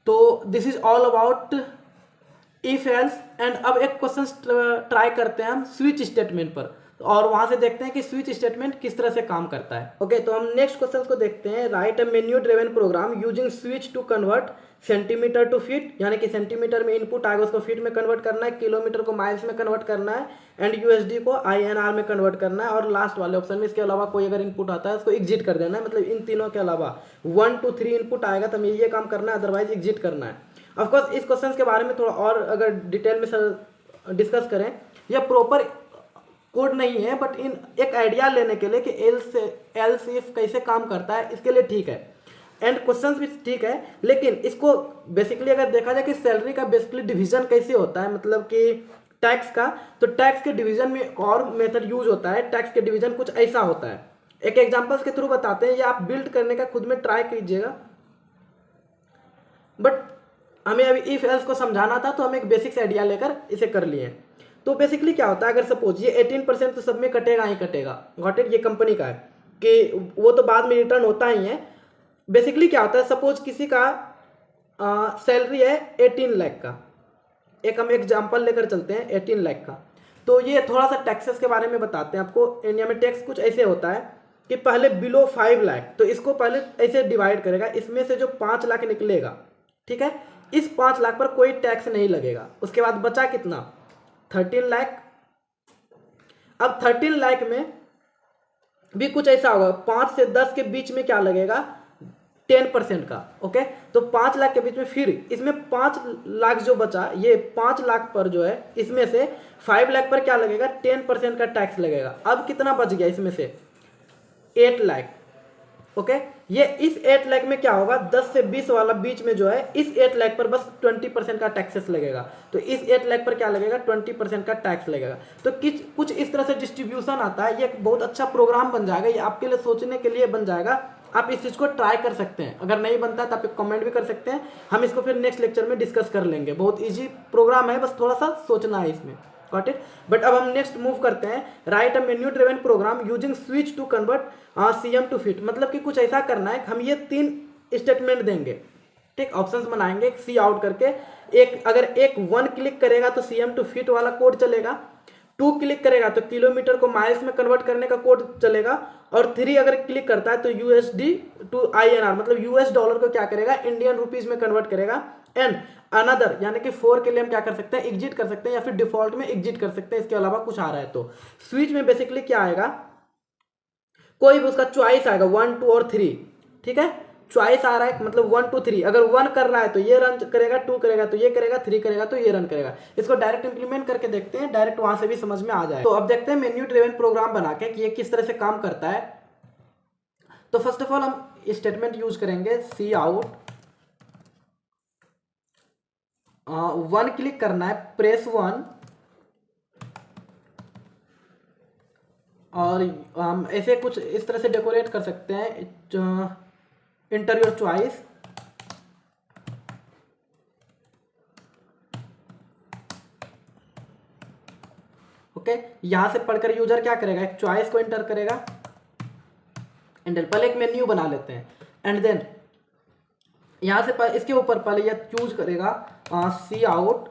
तो this is all about if else. And अब एक क्वेश्चन ट्राई करते हैं हम स्विच स्टेटमेंट पर, और वहां से देखते हैं कि स्विच स्टेटमेंट किस तरह से काम करता है। ओके तो हम नेक्स्ट क्वेश्चन को देखते हैं। Write a menu driven program using switch to convert centimeter to feet, यानी कि सेंटीमीटर में इनपुट आएगा उसको फीट में कन्वर्ट करना है, किलोमीटर को माइल्स में कन्वर्ट करना है, एंड यूएसडी को आईएनआर में कन्वर्ट करना है, और लास्ट वाले ऑप्शन में इसके अलावा कोई अगर इनपुट आता है उसको एग्जिट कर देना है। मतलब इन तीनों के अलावा 1 to 3 इनपुट आएगा तो हमें ये काम करना है, अदरवाइज एग्जिट करना है। ऑफकोर्स इस क्वेश्चन के बारे में थोड़ा और अगर डिटेल में डिस्कस करें, यह प्रॉपर कोड नहीं है, बट इन एक आइडिया लेने के लिए कि एल्स इफ कैसे काम करता है इसके लिए ठीक है, एंड क्वेश्चन भी ठीक है। लेकिन इसको बेसिकली अगर देखा जाए कि सैलरी का बेसिकली डिवीजन कैसे होता है, मतलब कि टैक्स का, तो टैक्स के डिवीजन में और मेथड यूज होता है। टैक्स के डिवीजन कुछ ऐसा होता है, एक एग्जांपल्स के थ्रू बताते हैं, ये आप बिल्ड करने का खुद में ट्राई कीजिएगा, बट हमें अभी इफ एल्स को समझाना था तो हम एक बेसिक्स आइडिया लेकर इसे कर लिए। तो बेसिकली क्या होता है, अगर सपोज ये 18% तो सब में कटेगा ही कटेगा, गॉट इट, ये कंपनी का है कि वो तो बाद में रिटर्न होता ही है। बेसिकली क्या होता है, सपोज किसी का सैलरी है 18 लाख का, एक हम एग्जांपल लेकर चलते हैं 18 लाख का। तो ये थोड़ा सा टैक्सेस के बारे में बताते हैं आपको। इंडिया में टैक्स कुछ ऐसे होता है कि पहले बिलो 5 लाख, तो इसको पहले ऐसे डिवाइड करेगा, इसमें से जो 5 लाख निकलेगा, ठीक है, इस 5 लाख पर कोई टैक्स नहीं लगेगा। उसके बाद बचा कितना 13 लाख। अब 13 लाख में भी कुछ ऐसा होगा, 5 से 10 के बीच में क्या लगेगा 10% का। ओके, तो 5 लाख के बीच में फिर इसमें 5 लाख जो बचा, ये 5 लाख पर जो है इसमें से 5 लाख पर क्या लगेगा, 10% का टैक्स लगेगा। अब कितना बच गया इसमें से, 8 लाख। ओके, ये इस 8 लाख में क्या होगा, 10 से 20 वाला बीच में जो है इस 8 लाख पर बस 20% का टैक्सेस लगेगा। तो इस 8 लाख पर क्या लगेगा, 20% का टैक्स लगेगा। तो कुछ इस तरह से डिस्ट्रीब्यूशन आता है। ये एक बहुत अच्छा प्रोग्राम बन जाएगा, ये आपके लिए सोचने के लिए बन जाएगा। आप इस चीज़ को ट्राई कर सकते हैं, अगर नहीं बनता है तो आप कमेंट भी कर सकते हैं, हम इसको फिर नेक्स्ट लेक्चर में डिस्कस कर लेंगे। बहुत ईजी प्रोग्राम है, बस थोड़ा सा सोचना है इसमें। Got it. बट अब हम नेक्स्ट मूव करते हैं, write a menu driven program using switch to convert CM to feet. मतलब कि कुछ ऐसा करना है, हम ये 3 स्टेटमेंट देंगे, ठीक, ऑप्शंस बनाएंगे सी आउट करके। अगर एक 1 क्लिक करेगा तो सीएम टू फिट वाला कोड चलेगा, 2 क्लिक करेगा तो किलोमीटर को माइल्स में कन्वर्ट करने का कोड चलेगा, और 3 अगर क्लिक करता है तो यूएसडी टू आईएनआर मतलब यूएस डॉलर को क्या करेगा, इंडियन रुपीज में कन्वर्ट करेगा। एंड अनदर यानी कि 4 के लिए हम क्या कर सकते हैं, एग्जिट कर सकते हैं, या फिर डिफॉल्ट में एग्जिट कर सकते हैं, इसके अलावा कुछ आ रहा है तो। स्विच में बेसिकली क्या आएगा, कोई भी उसका चॉइस आएगा 1, 2 और 3, ठीक है, चॉइस आ रहा है मतलब 1, 2, 3। अगर 1 कर रहा है तो ये रन करेगा, 2 करेगा तो ये करेगा, 3 करेगा तो ये रन करेगा। इसको डायरेक्ट इंप्लीमेंट करके देखते हैं, डायरेक्ट वहां से भी समझ में आ जाए। तो अब देखते हैं मेन्यू ड्रिवन प्रोग्राम बना के कि ये किस तरह से काम करता है। तो फर्स्ट ऑफ ऑल हम स्टेटमेंट यूज करेंगे सी आउट, 1 क्लिक करना है, प्रेस 1, और हम ऐसे कुछ इस तरह से डेकोरेट कर सकते हैं, इंटर योर चॉइस, ओके। यहां से पढ़कर यूजर क्या करेगा, एक चॉइस को इंटर करेगा, एंड पहले एक मेन्यू बना लेते हैं, एंड देन यहां से इसके ऊपर पहले यह चूज करेगा cout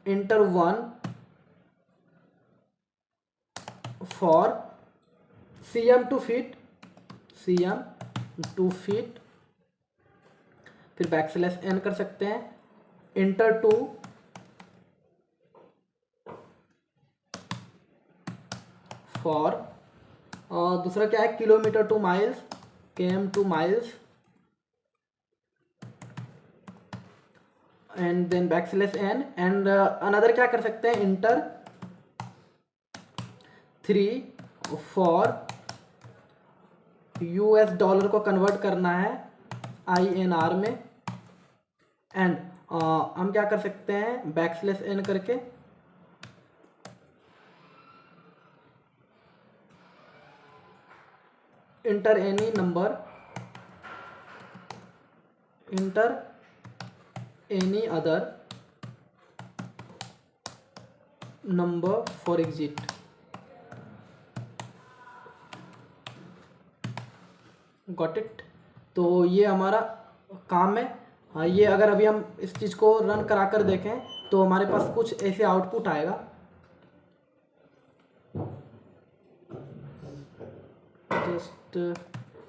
enter 1 for CM to feet, फिर बैकस्लैश एन कर सकते हैं, इंटर 2 फॉर दूसरा क्या है, kilometre to miles, km to miles, and then backslash N, and another क्या कर सकते हैं, इंटर 3 फॉर यूएस डॉलर को कन्वर्ट करना है आईएनआर में, एंड हम क्या कर सकते हैं, बैकस्लैश एन करके inter any number, inter any other number for exit. Got it. तो ये हमारा काम है। हाँ, ये अगर अभी हम इस चीज़ को रन करा कर देखें तो हमारे पास कुछ ऐसे आउटपुट आएगा। Just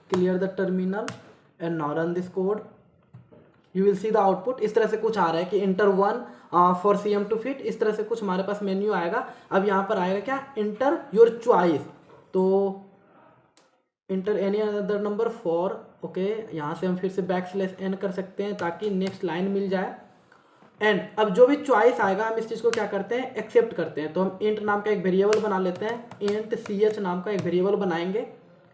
clear the terminal and now run this code, you will see the output. इस तरह से कुछ आ रहा है कि enter 1 for CM to feet, इस तरह से कुछ हमारे पास मेन्यू आएगा। अब यहाँ पर आएगा क्या, इंटर योर चॉइस, तो inter any other number for, okay, यहाँ से हम फिर से बैकस्लैश एन कर सकते हैं ताकि नेक्स्ट लाइन मिल जाए। एंड अब जो भी चॉइस आएगा हम इस चीज़ को क्या करते हैं, एक्सेप्ट करते हैं। तो हम इंट नाम का एक वेरिएबल बना लेते हैं, इंट ch नाम का एक वेरिएबल बनाएंगे,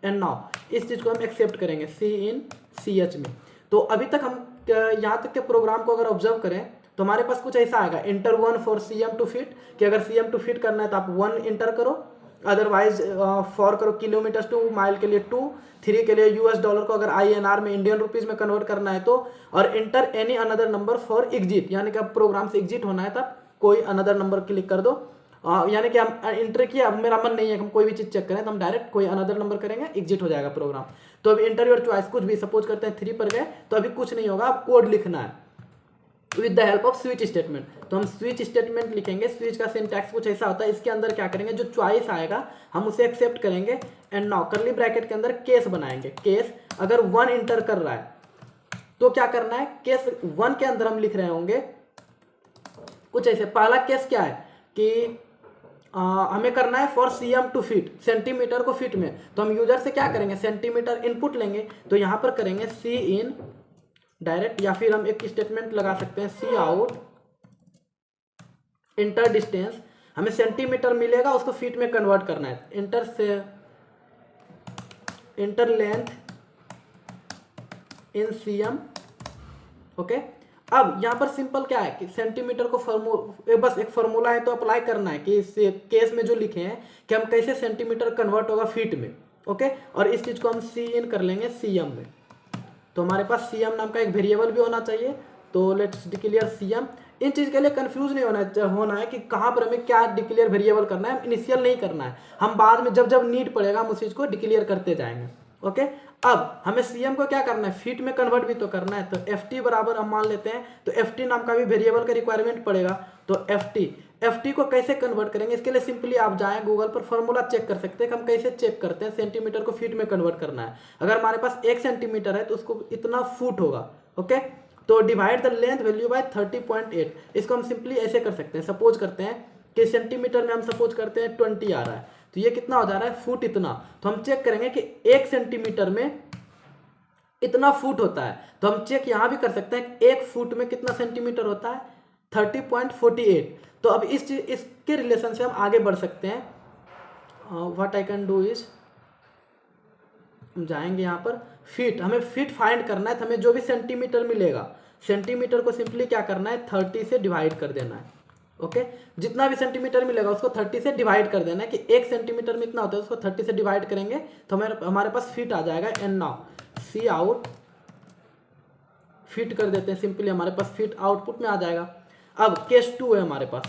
एंड नाउ इस चीज़ को हम एक्सेप्ट करेंगे सी इन ch में। तो अभी तक हम यहाँ तक के प्रोग्राम को अगर ऑब्जर्व करें तो हमारे पास कुछ ऐसा आएगा, enter 1 for CM to feet, कि अगर सीएम टू फिट करना है तो आप 1 इंटर करो, अदरवाइज फॉर करो किलोमीटर टू माइल के लिए 2, 3 के लिए यूएस डॉलर को अगर आईएनआर में इंडियन रुपीज में कन्वर्ट करना है तो, और inter any another number for exit, यानी कि अब प्रोग्राम से एग्जिट होना है तब कोई अनदर नंबर क्लिक कर दो। यानी कि हम इंटर किया, अब मेरा मन नहीं है कि हम कोई भी चीज़ चेक करें तो हम डायरेक्ट कोई अनदर नंबर करेंगे, एग्जिट हो जाएगा प्रोग्राम। तो अभी इंटर योर चॉइस कुछ भी, सपोज करते हैं 3 पर गए तो अभी कुछ नहीं होगा, अब कोड लिखना है with the help off switch statement. तो हम स्विच स्टेटमेंट लिखेंगे। स्विच का सिंटैक्स कुछ ऐसा होता है, इसके अंदर क्या करेंगे, जो चॉइस आएगा हम उसे एक्सेप्ट करेंगे, एंड नाउ करली ब्रैकेट के अंदर केस बनाएंगे। केस अगर 1 इंटर कर रहा है तो क्या करना है, केस 1 के अंदर हम लिख रहे होंगे कुछ ऐसे। पहला केस क्या है कि हमें करना है for CM to feet, centimetre को फीट में। तो हम यूजर से क्या करेंगे, सेंटीमीटर इनपुट लेंगे, तो यहाँ पर करेंगे सी इन डायरेक्ट, या फिर हम एक स्टेटमेंट लगा सकते हैं सी आउट इंटर डिस्टेंस। हमें सेंटीमीटर मिलेगा, उसको फीट में कन्वर्ट करना है, इंटर से inter length in CM. Okay, अब यहाँ पर सिंपल क्या है कि सेंटीमीटर को बस एक फॉर्मूला है तो अप्लाई करना है कि इस केस में जो लिखे हैं कि हम कैसे सेंटीमीटर कन्वर्ट होगा फीट में। ओके, और इस चीज़ को हम सी इन कर लेंगे सीएम में। तो हमारे पास सीएम नाम का एक वेरिएबल भी होना चाहिए, तो लेट्स डिक्लेयर सीएम। इन चीज़ के लिए कंफ्यूज नहीं होना है कि कहाँ पर हमें क्या डिक्लेयर वेरिएबल करना है, इनिशियल नहीं करना है, हम बाद में जब जब नीड पड़ेगा हम उस चीज़ को डिक्लेयर करते जाएंगे। ओके, अब हमें सीएम को क्या करना है, फीट में कन्वर्ट भी तो करना है, तो एफ बराबर हम मान लेते हैं, तो एफ नाम का भी वेरिएबल का रिक्वायरमेंट पड़ेगा। तो एफ को कैसे कन्वर्ट करेंगे, इसके लिए सिंपली आप जाएं गूगल पर, फॉर्मूला चेक कर सकते हैं कि हम कैसे चेक करते हैं सेंटीमीटर को फीट में कन्वर्ट करना है। अगर हमारे पास 1 सेंटीमीटर है तो उसको इतना फुट होगा। ओके, तो divide the length value by 30.8, इसको हम सिंपली ऐसे कर सकते हैं। सपोज करते हैं कि सेंटीमीटर में हम सपोज करते हैं 20 आ रहा है, तो ये कितना हो जा रहा है, फुट इतना। तो हम चेक करेंगे कि 1 सेंटीमीटर में इतना फुट होता है, तो हम चेक यहाँ भी कर सकते हैं 1 फुट में कितना सेंटीमीटर होता है, 30.48। तो अब इसके रिलेशन से हम आगे बढ़ सकते हैं। What I can do is, हम जाएंगे यहाँ पर फीट, हमें फीट फाइंड करना है, तो हमें जो भी सेंटीमीटर मिलेगा, सेंटीमीटर को सिंपली क्या करना है, 30 से डिवाइड कर देना है। ओके, जितना भी सेंटीमीटर मिलेगा उसको 30 से डिवाइड कर देना है, कि 1 सेंटीमीटर में इतना होता है, उसको 30 से डिवाइड करेंगे तो हमारे पास फीट आ जाएगा। And now see out feet कर देते हैं सिंपली, हमारे पास फीट आउटपुट में आ जाएगा। अब केस 2 है हमारे पास,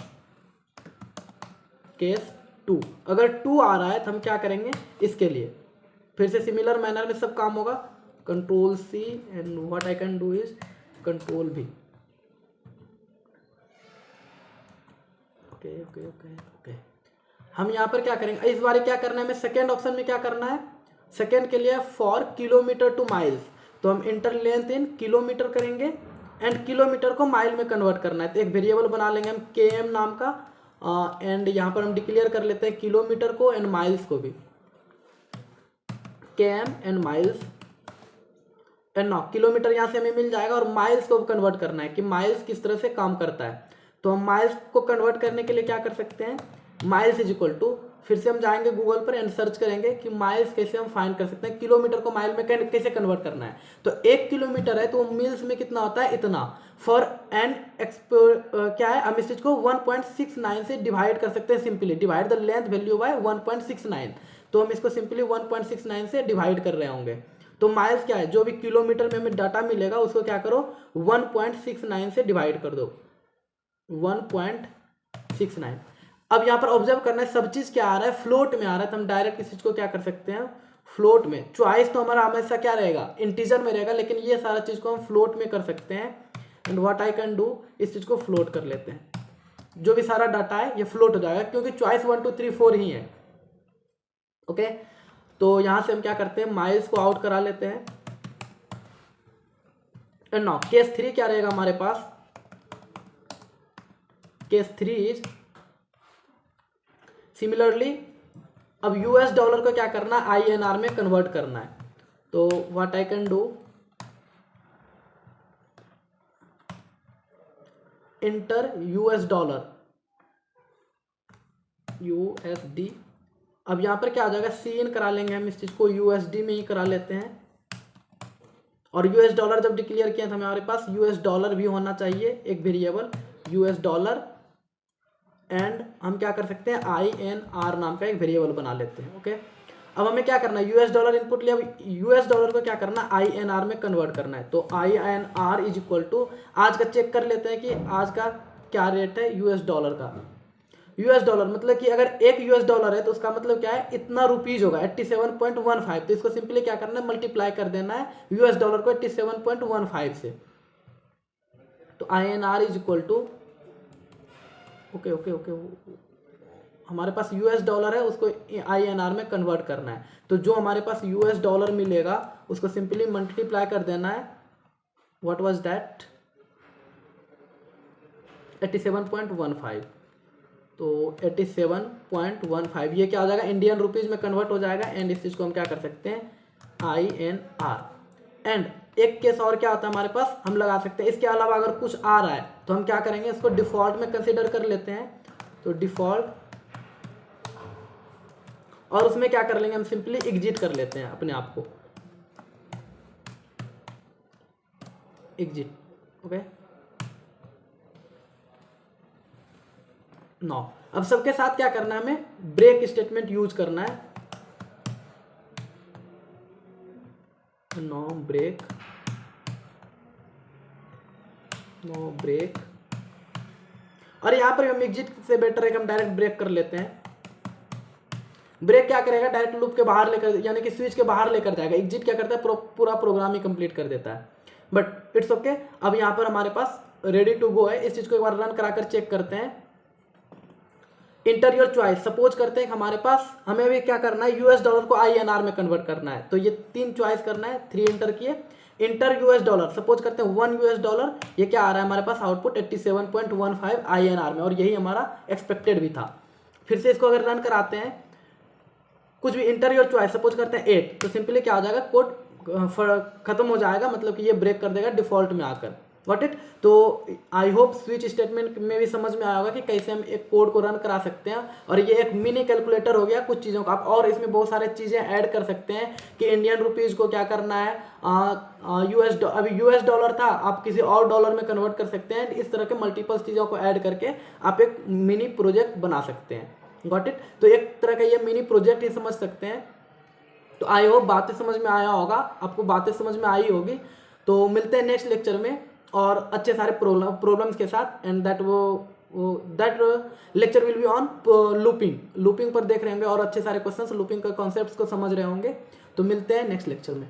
केस 2, अगर 2 आ रहा है तो हम क्या करेंगे, इसके लिए फिर से सिमिलर मैनर में सब काम होगा, control C and what I can do is control भी। ओके ओके ओके ओके, हम यहाँ पर क्या करेंगे, इस बार क्या करना है हमें, सेकेंड ऑप्शन में क्या करना है, सेकेंड के लिए फॉर किलोमीटर टू माइल्स, तो हम इंटर लेंथ इन किलोमीटर करेंगे एंड किलोमीटर को माइल में कन्वर्ट करना है। तो एक वेरिएबल बना लेंगे हम km नाम का, एंड यहाँ पर हम डिक्लेयर कर लेते हैं किलोमीटर को एंड माइल्स को भी, km and miles. And now kilometre यहाँ से हमें मिल जाएगा, और माइल्स को कन्वर्ट करना है कि माइल्स किस तरह से काम करता है। तो हम माइल्स को कन्वर्ट करने के लिए क्या कर सकते हैं, माइल्स इज इक्वल टू, फिर से हम जाएंगे गूगल पर एंड सर्च करेंगे कि माइल्स कैसे हम फाइंड कर सकते हैं, किलोमीटर को माइल में कैसे कन्वर्ट करना है। तो 1 किलोमीटर है तो मील्स में कितना होता है, इतना। फॉर एन क्या है, हम इस चीज को 1.69 से डिवाइड कर सकते हैं, simply divide the length value by 1.69। तो हम इसको सिंपली 1.69 से डिवाइड कर रहे होंगे। तो माइल्स क्या है, जो भी किलोमीटर में हमें डाटा मिलेगा उसको क्या करो, 1.69 से डिवाइड कर दो, 1.69। अब यहाँ पर ऑब्जर्व करना है, सब चीज क्या आ रहा है, फ्लोट में आ रहा है, तो हम डायरेक्ट इस चीज को क्या कर सकते हैं, फ्लोट में। चॉइस तो हमारा हमेशा क्या रहेगा, इंटीजर में रहेगा, लेकिन ये सारा चीज को हम फ्लोट में कर सकते हैं। And what I can do, इस चीज को फ्लोट कर लेते हैं, जो भी सारा डाटा है ये फ्लोट हो जाएगा, क्योंकि चॉइस 1 2 3 4 ही है। ओके, तो यहां से हम क्या करते हैं, माइल्स को आउट करा लेते हैं। एंड नाउ केस 3 क्या रहेगा हमारे पास, केस 3 इज सिमिलरली, अब यूएस डॉलर को क्या करना है, INR में कन्वर्ट करना है। तो what I can do, inter US dollar USD। अब यहां पर क्या आ जाएगा, सी इन करा लेंगे हम, इस चीज को USD में ही करा लेते हैं। और यूएस डॉलर जब डिक्लेयर किया था हमारे पास यूएस डॉलर भी होना चाहिए, एक वेरिएबल यूएस डॉलर। एंड हम क्या कर सकते हैं, INR नाम का एक वेरिएबल बना लेते हैं। ओके, अब हमें क्या करना है, यूएस डॉलर इनपुट लिया, अब यूएस डॉलर को क्या करना है, INR में कन्वर्ट करना है। तो INR इज इक्वल टू, आज का चेक कर लेते हैं कि आज का क्या रेट है यूएस डॉलर का। यूएस डॉलर मतलब कि अगर 1 यूएस डॉलर है तो उसका मतलब क्या है, इतना रुपीज होगा 87.15। तो इसको सिंपली क्या करना है, मल्टीप्लाई कर देना है यूएस डॉलर को 87.15 से। तो INR is equal to, okay okay okay, हमारे पास यूएस डॉलर है उसको INR में कन्वर्ट करना है। तो जो हमारे पास यूएस डॉलर मिलेगा उसको सिंपली मल्टीप्लाई कर देना है, व्हाट वाज दैट, 87.15। तो 87.15 ये क्या हो जाएगा, इंडियन रुपीज़ में कन्वर्ट हो जाएगा। एंड इस चीज़ को हम क्या कर सकते हैं, INR। एंड एक केस और क्या होता है हमारे पास, हम लगा सकते हैं इसके अलावा अगर कुछ आ रहा है तो हम क्या करेंगे, इसको डिफ़ॉल्ट में कंसिडर कर लेते हैं। तो डिफ़ॉल्ट, और उसमें क्या कर लेंगे, हम सिंपली एग्जिट कर लेते हैं अपने आप को, एग्जिट। Okay, no. अब सबके साथ क्या करना है, हमें ब्रेक स्टेटमेंट यूज करना है। नो ब्रेक, नो ब्रेक, और यहां पर हम एग्जिट से बेटर है कि हम डायरेक्ट ब्रेक कर लेते हैं। ब्रेक क्या करेगा, डायरेक्ट लूप के बाहर लेकर, यानी कि स्विच के बाहर लेकर जाएगा। एग्जिट क्या करता है, पूरा प्रोग्राम ही कंप्लीट कर देता है। But it's okay. अब यहाँ पर हमारे पास रेडी टू गो है। इस चीज को एक बार रन कराकर चेक करते हैं। इंटर योर चॉइस, सपोज करते हैं कि हमारे पास, हमें भी क्या करना है, यूएस डॉलर को INR में कन्वर्ट करना है। तो ये 3 चॉइस करना है, 3 इंटर किए। इंटर यूएस डॉलर, सपोज करते हैं 1 US डॉलर, ये क्या आ रहा है हमारे पास आउटपुट 87.15 INR में, और यही हमारा एक्सपेक्टेड भी था। फिर से इसको अगर रन कराते हैं, कुछ भी इंटर योर चॉइस, सपोज करते हैं 8, तो सिंपली क्या हो जाएगा, कोड खत्म हो जाएगा, मतलब कि ये ब्रेक कर देगा डिफॉल्ट में आकर। Got it. तो आई होप स्विच स्टेटमेंट में भी समझ में आया होगा कि कैसे हम एक कोड को रन करा सकते हैं। और ये एक मिनी कैलकुलेटर हो गया कुछ चीज़ों का। आप और इसमें बहुत सारे चीज़ें ऐड कर सकते हैं कि इंडियन रुपीज़ को क्या करना है, अभी यूएस डॉलर था, आप किसी और डॉलर में कन्वर्ट कर सकते हैं। इस तरह के मल्टीपल चीज़ों को ऐड करके आप एक मिनी प्रोजेक्ट बना सकते हैं। Got it. तो एक तरह का ये मिनी प्रोजेक्ट ही समझ सकते हैं। तो आई होप बातें समझ में आया होगा, आपको बातें समझ में आई होगी। तो मिलते हैं नेक्स्ट लेक्चर में और अच्छे सारे प्रॉब्लम्स के साथ। And that lecture will be on looping पर देख रहे होंगे और अच्छे सारे क्वेश्चंस लूपिंग के कॉन्सेप्ट्स को समझ रहे होंगे। तो मिलते हैं नेक्स्ट लेक्चर में।